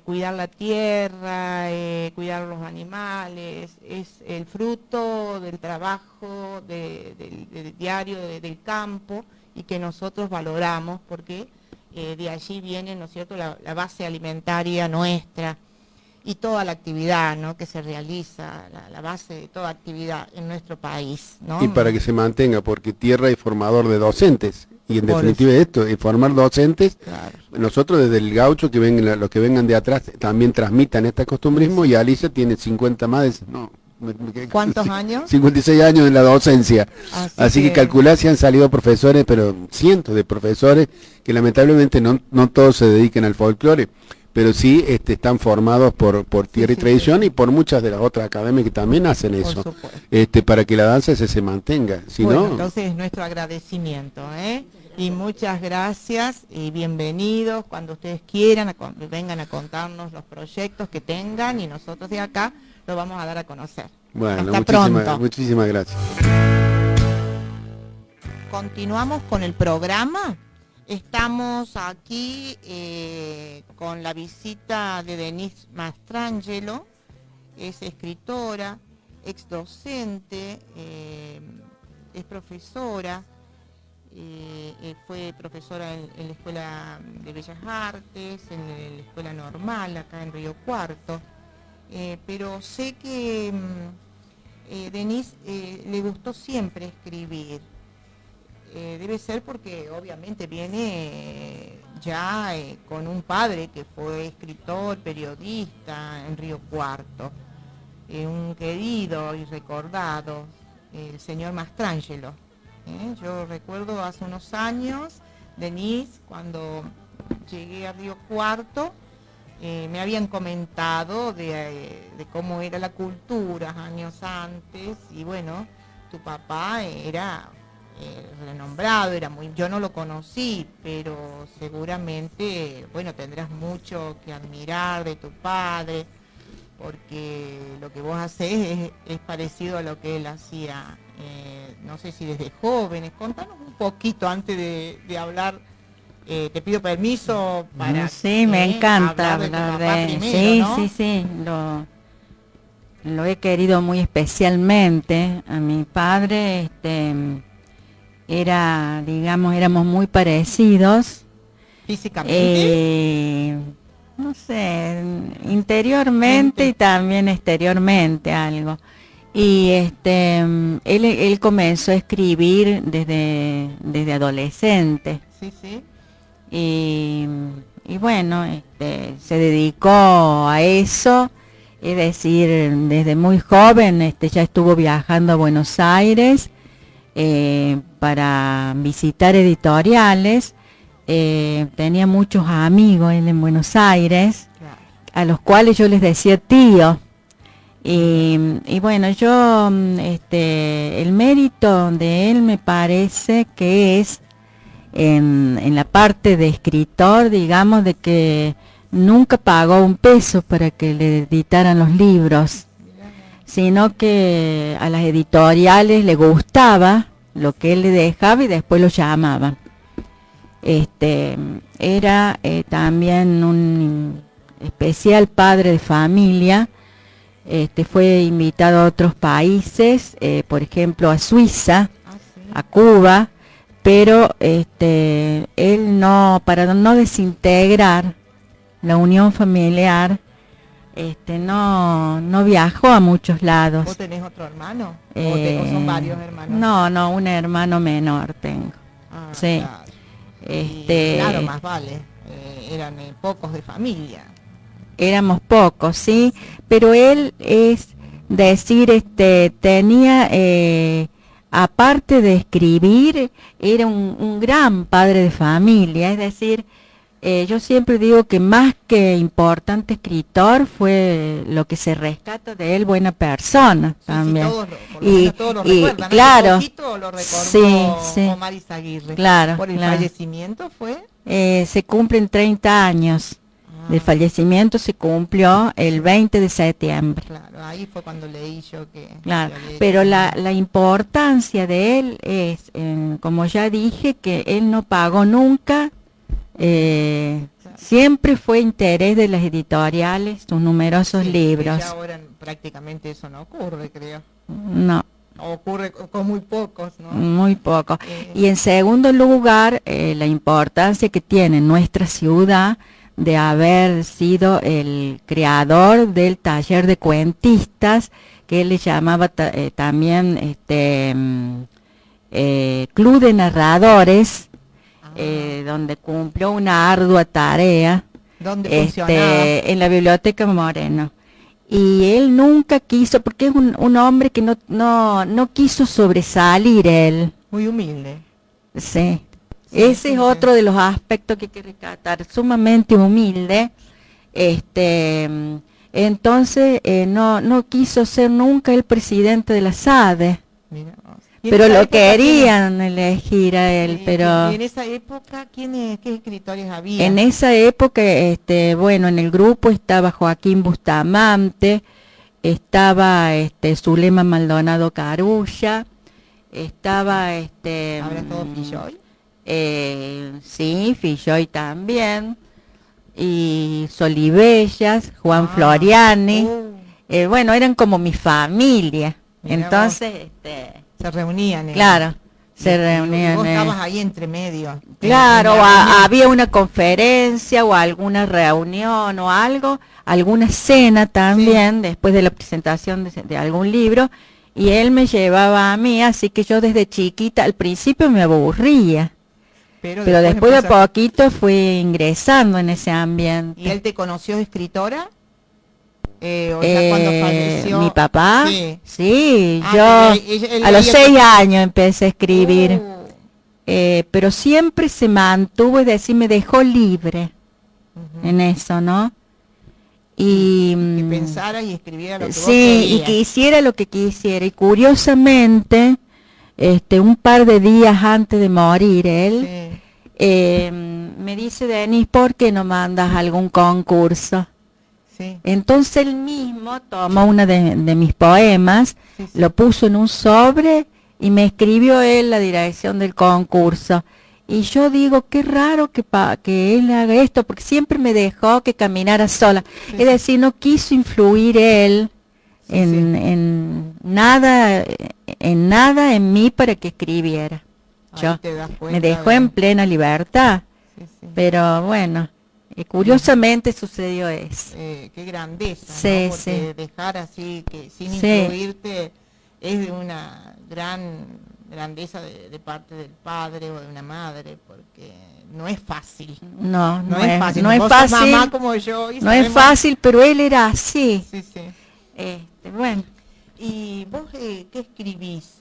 cuidar la tierra, cuidar los animales, es el fruto del trabajo del diario del campo y que nosotros valoramos porque de allí viene, ¿no es cierto?, la base alimentaria nuestra y toda la actividad, ¿no?, que se realiza, la base de toda actividad en nuestro país, ¿no? Y para que se mantenga, porque tierra es formador de docentes. Y en Por definitiva esto, es formar docentes. Claro. Nosotros desde el gaucho, que vengan, los que vengan de atrás, también transmitan este costumbrismo, y Alicia tiene 50 más, no. ¿Cuántos años? 56 años en la docencia. Así que calculá si han salido profesores, pero cientos de profesores, que lamentablemente no todos se dediquen al folclore, pero sí están formados por tierra y tradición, y por muchas de las otras academias que también hacen eso, para que la danza se mantenga. Si bueno, no, entonces nuestro agradecimiento, y muchas gracias y bienvenidos cuando ustedes quieran, vengan a contarnos los proyectos que tengan y nosotros de acá lo vamos a dar a conocer. bueno, Hasta pronto. muchísimas gracias. Continuamos con el programa. Estamos aquí con la visita de Denise Mastrangelo, es escritora, ex docente, es profesora, fue profesora en la Escuela de Bellas Artes, en la Escuela Normal, acá en Río Cuarto, pero sé que Denise le gustó siempre escribir. Debe ser porque obviamente viene ya con un padre que fue escritor, periodista en Río Cuarto, un querido y recordado, el señor Mastrangelo. Yo recuerdo hace unos años, Denise, cuando llegué a Río Cuarto, me habían comentado de cómo era la cultura años antes, y bueno, tu papá era renombrado, yo no lo conocí, pero seguramente, bueno, tendrás mucho que admirar de tu padre, porque lo que vos hacés es parecido a lo que él hacía, no sé si desde jóvenes. Contanos un poquito antes de hablar, te pido permiso para... Sí, me encanta hablar de primero, sí, ¿no? sí, lo he querido muy especialmente. A mi padre, éramos muy parecidos. Físicamente. No sé, interiormente y también exteriormente algo. Y él comenzó a escribir desde adolescente. Sí, sí. Y bueno, se dedicó a eso, es decir, desde muy joven ya estuvo viajando a Buenos Aires para visitar editoriales. Tenía muchos amigos él en Buenos Aires, a los cuales yo les decía tío. Y bueno, yo, el mérito de él me parece que es en la parte de escritor, digamos, de que nunca pagó un peso para que le editaran los libros, sino que a las editoriales le gustaba lo que él le dejaba y después lo llamaban. Era también un especial padre de familia. Fue invitado a otros países, por ejemplo a Suiza, a Cuba, pero él para no desintegrar la unión familiar, no viajó a muchos lados. ¿Vos tenés otro hermano? ¿O son varios hermanos? No, un hermano menor tengo. Sí. Claro. Claro, más vale. Eran pocos de familia. Éramos pocos, sí, pero él tenía, aparte de escribir, era un gran padre de familia, es decir, Yo siempre digo que más que importante escritor fue lo que se rescata de él, buena persona también. Sí, por lo menos todos lo recuerdan, ¿no? claro, Hace poquito lo recordó sí, Omar Izaguirre. claro, Por el claro. fallecimiento fue. Se cumplen 30 años del fallecimiento, se cumplió el 20 de septiembre. Claro, ahí fue cuando leí yo que... Claro, que había pero hecho la importancia de él es, como ya dije, que él no pagó nunca, siempre fue interés de las editoriales, sus numerosos sí, libros. que ya ahora prácticamente eso no ocurre, creo. No, O ocurre con muy pocos, ¿no? muy poco. Y en segundo lugar, la importancia que tiene nuestra ciudad de haber sido el creador del taller de cuentistas, que él le llamaba también Club de Narradores, donde cumplió una ardua tarea ¿Dónde funcionaba? en la Biblioteca Moreno. Y él nunca quiso, porque es un hombre que no quiso sobresalir él. Muy humilde. Sí. Sí, Ese sí, es otro de los aspectos que hay que rescatar, sumamente humilde. Entonces no quiso ser nunca el presidente de la SADE, Mira vos. Y en pero esa lo época, querían elegir a él, pero y en esa época, qué escritores había? en esa época, bueno, en el grupo estaba Joaquín Bustamante, estaba Zulema Maldonado Carulla, estaba ¿Habrá todo Filloy? sí, Filloy también, y Solibellas, Juan Floriani, bueno, eran como mi familia. Mirá Entonces, Se reunían. claro, se Y reunían. vos estabas ahí entre medio. Claro, En la reunión. había una conferencia o alguna reunión o algo, alguna cena también, después de la presentación de algún libro, y él me llevaba a mí, así que yo desde chiquita, al principio me aburría, pero después de empezó- poquito fui ingresando en ese ambiente. ¿Y él te conoció de escritora? ¿O ya cuando falleció? Mi papá, Sí. sí, Ah, yo él a los leía 6 años empecé a escribir. Oh. Pero siempre se mantuvo, es decir, me dejó libre Ujú. en eso, ¿no? Y Que pensara y escribiera lo que vos sí, y querías. que hiciera lo que quisiera. Y curiosamente, un par de días antes de morir, él Sí, me dice, Denis, ¿por qué no mandas algún concurso? sí, Entonces él mismo tomó una de mis poemas, sí, sí. lo puso en un sobre y me escribió él la dirección del concurso. Y yo digo, qué raro que él haga esto, porque siempre me dejó que caminara sola. Sí, Es decir, no quiso influir él Sí, en nada en mí para que escribiera. Ahí Yo te das me cuenta dejó de- en plena libertad, Sí, sí. pero bueno, curiosamente sucedió eso. Qué grandeza, Sí, ¿no? Porque sí. dejar así, que sin Sí. influirte, es de una gran grandeza de parte del padre o de una madre, porque no es fácil. No, No es fácil. no es Vos sos fácil, mamá como yo y no es sabemos- fácil, pero él era así. Sí, sí. Bueno, ¿Y vos qué escribís?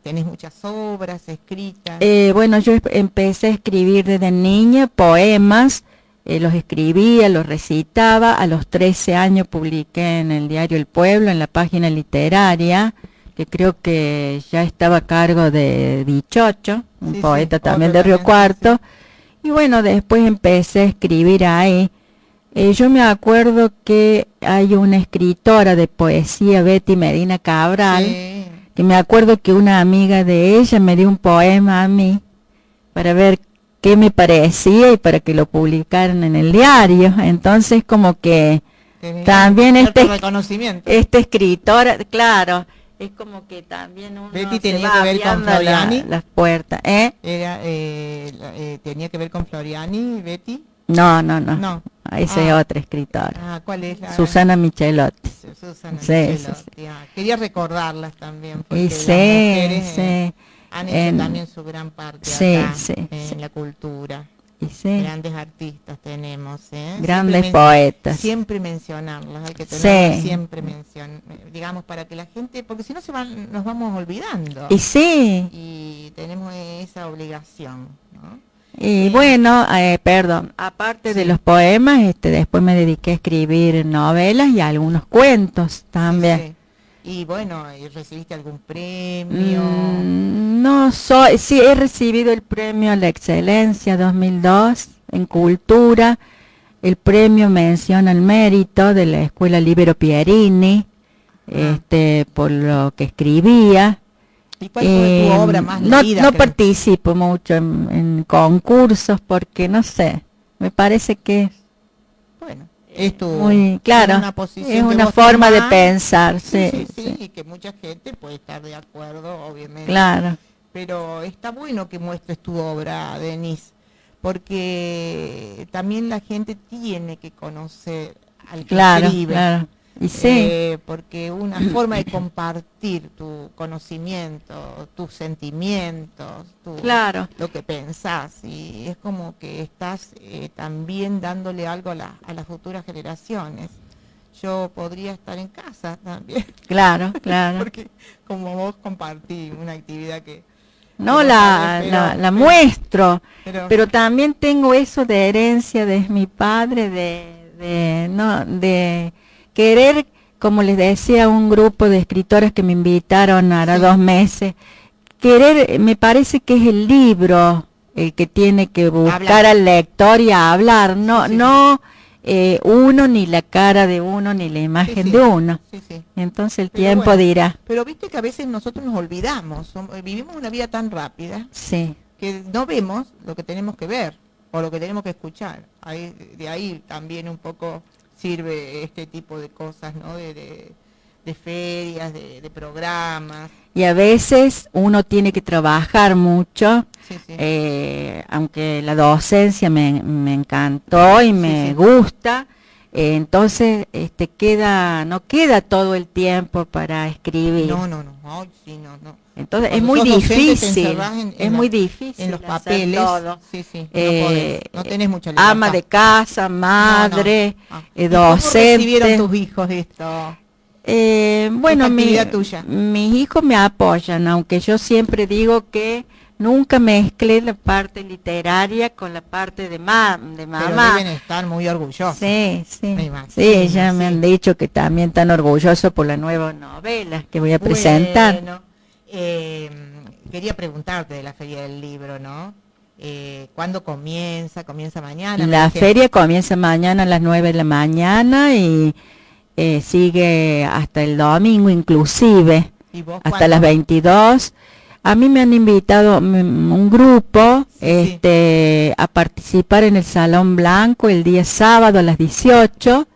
¿Tenés muchas obras escritas? bueno, yo empecé a escribir desde niña poemas, los escribía, los recitaba. A los 13 años publiqué en el diario El Pueblo, en la página literaria, que creo que ya estaba a cargo de Dichocho, un Sí, poeta sí, también otro de Río también, Cuarto. Y bueno, después empecé a escribir ahí. Yo me acuerdo que hay una escritora de poesía, Betty Medina Cabral, Sí. que me acuerdo que una amiga de ella me dio un poema a mí para ver qué me parecía y para que lo publicaran en el diario. Entonces como que Tenés también cierto reconocimiento. esta escritora, claro, es como que también uno Betty se tenía va que ver con abriendo Floriani. las puertas, ¿eh? ¿Tenía que ver con Floriani, Betty? No, No. esa es otra escritora, ¿Cuál es la? Susana Michelotti. Susana Sí, Michelotti. sí, Quería recordarlas también, porque Y las sí, mujeres sí, han hecho en- también su gran parte sí, acá, sí, en sí. la cultura. y sí, Grandes artistas tenemos, ¿eh? grandes Siempre poetas. Siempre mencionarlas, hay que tenerlas Sí. siempre digamos, para que la gente, porque si no nos vamos olvidando. Y sí, Y tenemos esa obligación, ¿no? Y bueno, perdón, aparte de los poemas, después me dediqué a escribir novelas y algunos cuentos también. Sí. Y bueno, ¿y recibiste algún premio? No soy, sí he recibido el premio a la excelencia 2002 en cultura, el premio mención al mérito de la Escuela Libero Pierini, por lo que escribía. ¿Y cuál fue tu obra más No, leída? no participo mucho en concursos porque no sé, me parece que Bueno, es tu muy claro, una posición es que una vos forma de tomás. pensar, Sí, sí. y que mucha gente puede estar de acuerdo, obviamente. Claro. Pero está bueno que muestres tu obra, Denise, porque también la gente tiene que conocer al que escribe. Claro. Y sí. Porque una forma de compartir tu conocimiento, tus sentimientos, lo que pensás, y es como que estás también dándole algo a las futuras generaciones. Yo podría estar en casa también. Claro. Porque como vos compartí una actividad que... No, la muestro, pero también tengo eso de herencia de mi padre, de querer, como les decía a un grupo de escritores que me invitaron ahora 2 meses, me parece que es el libro el que tiene que buscar al lector y a hablar, no uno, ni la cara de uno, ni la imagen de uno. Entonces el tiempo dirá. Pero viste que a veces nosotros nos olvidamos, vivimos una vida tan rápida que no vemos lo que tenemos que ver o lo que tenemos que escuchar. De ahí también un poco sirve este tipo de cosas, ¿no? De ferias, de programas. Y a veces uno tiene que trabajar mucho, aunque la docencia me encantó y me gusta, entonces no queda todo el tiempo para escribir. No. Entonces Cuando es muy sos docente, difícil, muy difícil en los papeles, todo. No tenés mucha libertad. Ama de casa, madre, docente. ¿Cómo recibieron tus hijos esto? Bueno, tuya. Mis hijos me apoyan, aunque yo siempre digo que nunca mezclé la parte literaria con la parte de mamá. Pero deben estar muy orgullosos. Sí, ya me han dicho que también están orgullosos por la nueva novela que voy a presentar. Bueno, quería preguntarte de la Feria del Libro, ¿no? ¿Cuándo comienza? ¿Comienza mañana? La feria comienza mañana a las 9 de la mañana y sigue hasta el domingo inclusive, hasta las 22. A mí me han invitado un grupo a participar en el Salón Blanco el día sábado a las 18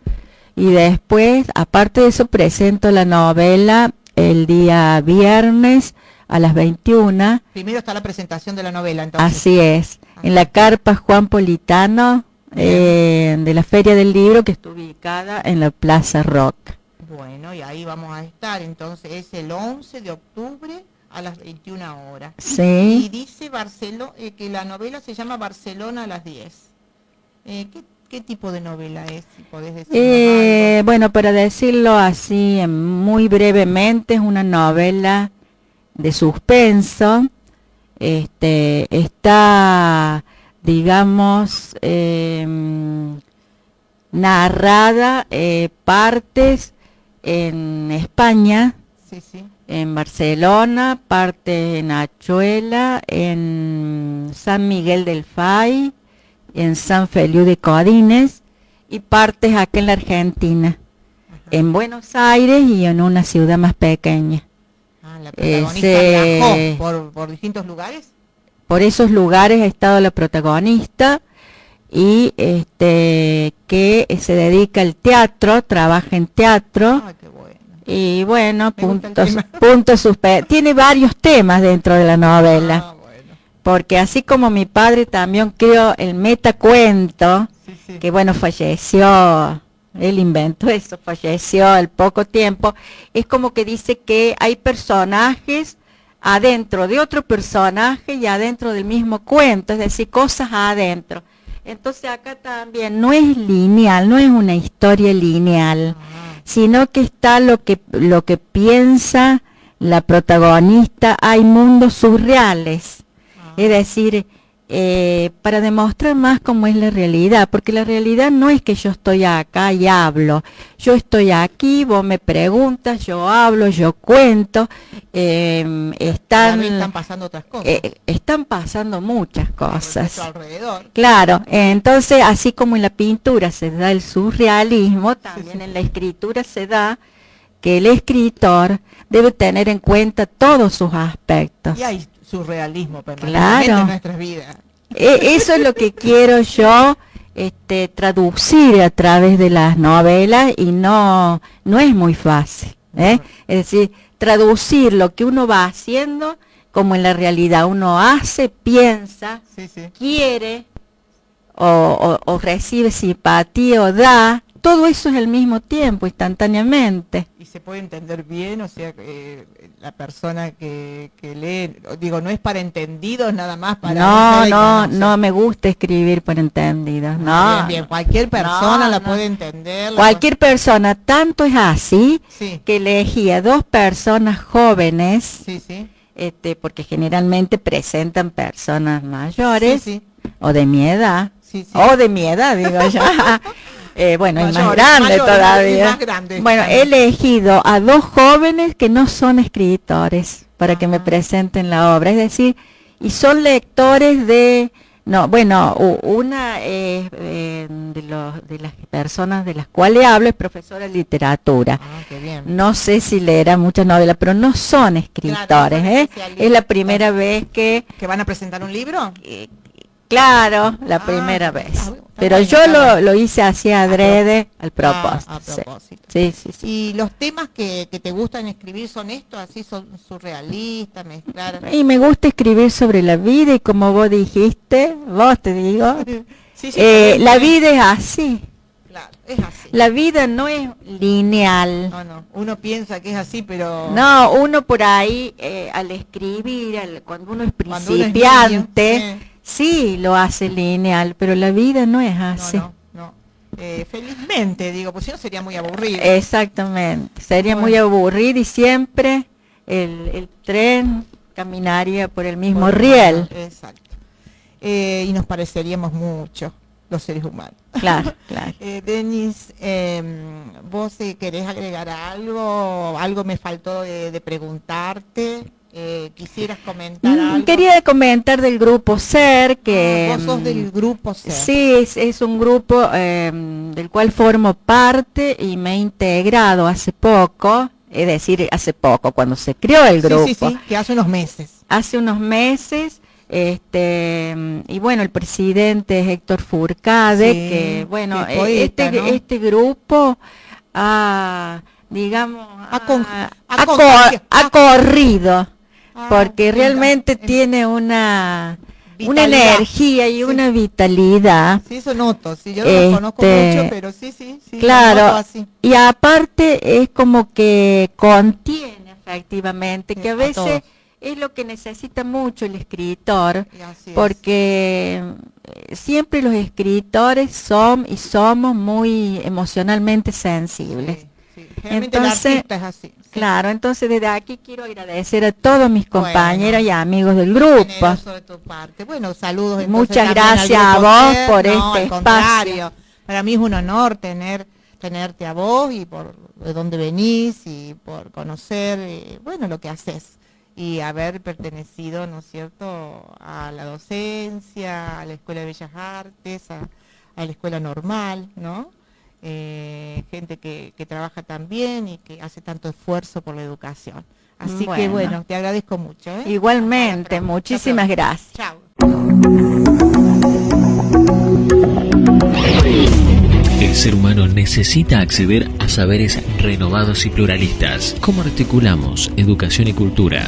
y después, aparte de eso, presento la novela el día viernes a las 21. Primero está la presentación de la novela, entonces. Así es, en la carpa Juan Politano, de la Feria del Libro, que está ubicada en la Plaza Rock. Bueno, y ahí vamos a estar, entonces es el 11 de octubre a las 21 horas. Sí. Y dice que la novela se llama Barcelona a las 10. ¿Qué tipo de novela es? Si podés decirnos algo. Bueno, para decirlo así muy brevemente, es una novela de suspenso. Está, digamos, narrada partes en España, en Barcelona, parte en Achuela, en San Miguel del Fay, en San Feliu de Codines y partes acá en la Argentina, en Buenos Aires y en una ciudad más pequeña. La protagonista viajó por distintos lugares. Por esos lugares ha estado la protagonista y que se dedica al teatro, trabaja en teatro. Ay, qué bueno. Y bueno, puntos tiene varios temas dentro de la novela. Porque así como mi padre también creó el metacuento, que bueno, falleció, él inventó eso, falleció al poco tiempo, es como que dice que hay personajes adentro de otro personaje y adentro del mismo cuento, es decir, cosas adentro. Entonces acá también no es lineal, no es una historia lineal, sino que está lo que piensa la protagonista, hay mundos surreales. Es decir, para demostrar más cómo es la realidad, porque la realidad no es que yo estoy acá y hablo, yo estoy aquí, vos me preguntas, yo hablo, yo cuento, están pasando otras cosas, están pasando muchas cosas alrededor. Claro, entonces así como en la pintura se da el surrealismo, también en la escritura se da que el escritor debe tener en cuenta todos sus aspectos. Y hay surrealismo permanentemente en nuestras vidas. Eso es lo que quiero yo traducir a través de las novelas, y no es muy fácil, ¿eh? Es decir, traducir lo que uno va haciendo como en la realidad uno hace, piensa, quiere o recibe simpatía o da. Todo eso es al mismo tiempo, instantáneamente. Y se puede entender bien, o sea, la persona que lee, digo, no es para entendidos nada más. No me gusta escribir para entendidos, no. Bien, cualquier persona la puede entender. Cualquier persona, tanto es así que elegí a 2 personas jóvenes, porque generalmente presentan personas mayores, o de mi edad, digo yo. Bueno, es más grande todavía. Bueno, he elegido a 2 jóvenes que no son escritores para que me presenten la obra, es decir, y son lectores de, una de las personas de las cuales hablo es profesora de literatura. Qué bien. No sé si leerá muchas novelas, pero no son escritores, es la primera vez que van a presentar un libro. Claro, la primera vez. Pero yo lo hice así adrede, al propósito. A propósito. Sí. ¿Y los temas que te gustan escribir son estos, así son surrealistas, mezclar? Y me gusta escribir sobre la vida, y como vos dijiste, vos te digo, la vida es así. Claro, es así. La vida no es lineal. No, uno piensa que es así, pero... No, uno por ahí, al escribir, cuando uno es principiante... Sí, lo hace lineal, pero la vida no es así. No. Felizmente, digo, pues si no sería muy aburrido. Exactamente, sería muy aburrido, y siempre el tren caminaría por el mismo riel. Exacto. Y nos pareceríamos mucho los seres humanos. Claro. Denis, ¿vos querés agregar algo? ¿Algo me faltó de preguntarte? ¿Quisieras comentar algo? Quería comentar del grupo SER, que... vos sos del grupo SER. Sí, es un grupo del cual formo parte y me he integrado hace poco, es decir, hace poco, cuando se creó el grupo. Sí, que hace unos meses. Hace unos meses, y bueno, el presidente es Héctor Furcade, que bueno, poeta, ¿no? Este grupo ha corrido. Porque realmente tiene una energía y una vitalidad. Sí, eso noto, yo no lo conozco mucho, pero sí. Claro, noto así. Y aparte es como que contiene efectivamente, que a veces es lo que necesita mucho el escritor, porque siempre los escritores somos muy emocionalmente sensibles. Realmente entonces, el artista es así. Claro, entonces desde aquí quiero agradecer a todos mis compañeros y amigos del grupo. De tu parte. Bueno, saludos. Muchas gracias a vos por este espacio. Para mí es un honor tenerte a vos, y por de dónde venís, y por conocer, lo que haces, y haber pertenecido, ¿no es cierto?, a la docencia, a la Escuela de Bellas Artes, a la Escuela Normal, ¿no? Gente que trabaja tan bien y que hace tanto esfuerzo por la educación. Así que bueno, te agradezco mucho. Igualmente, muchísimas gracias. Chao. El ser humano necesita acceder a saberes renovados y pluralistas. ¿Cómo articulamos educación y cultura?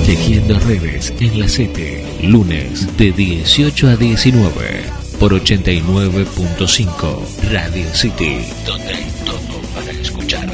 Tejiendo redes en la 7, lunes de 18 a 19 por 89.5 Radio City, donde hay todo para escuchar.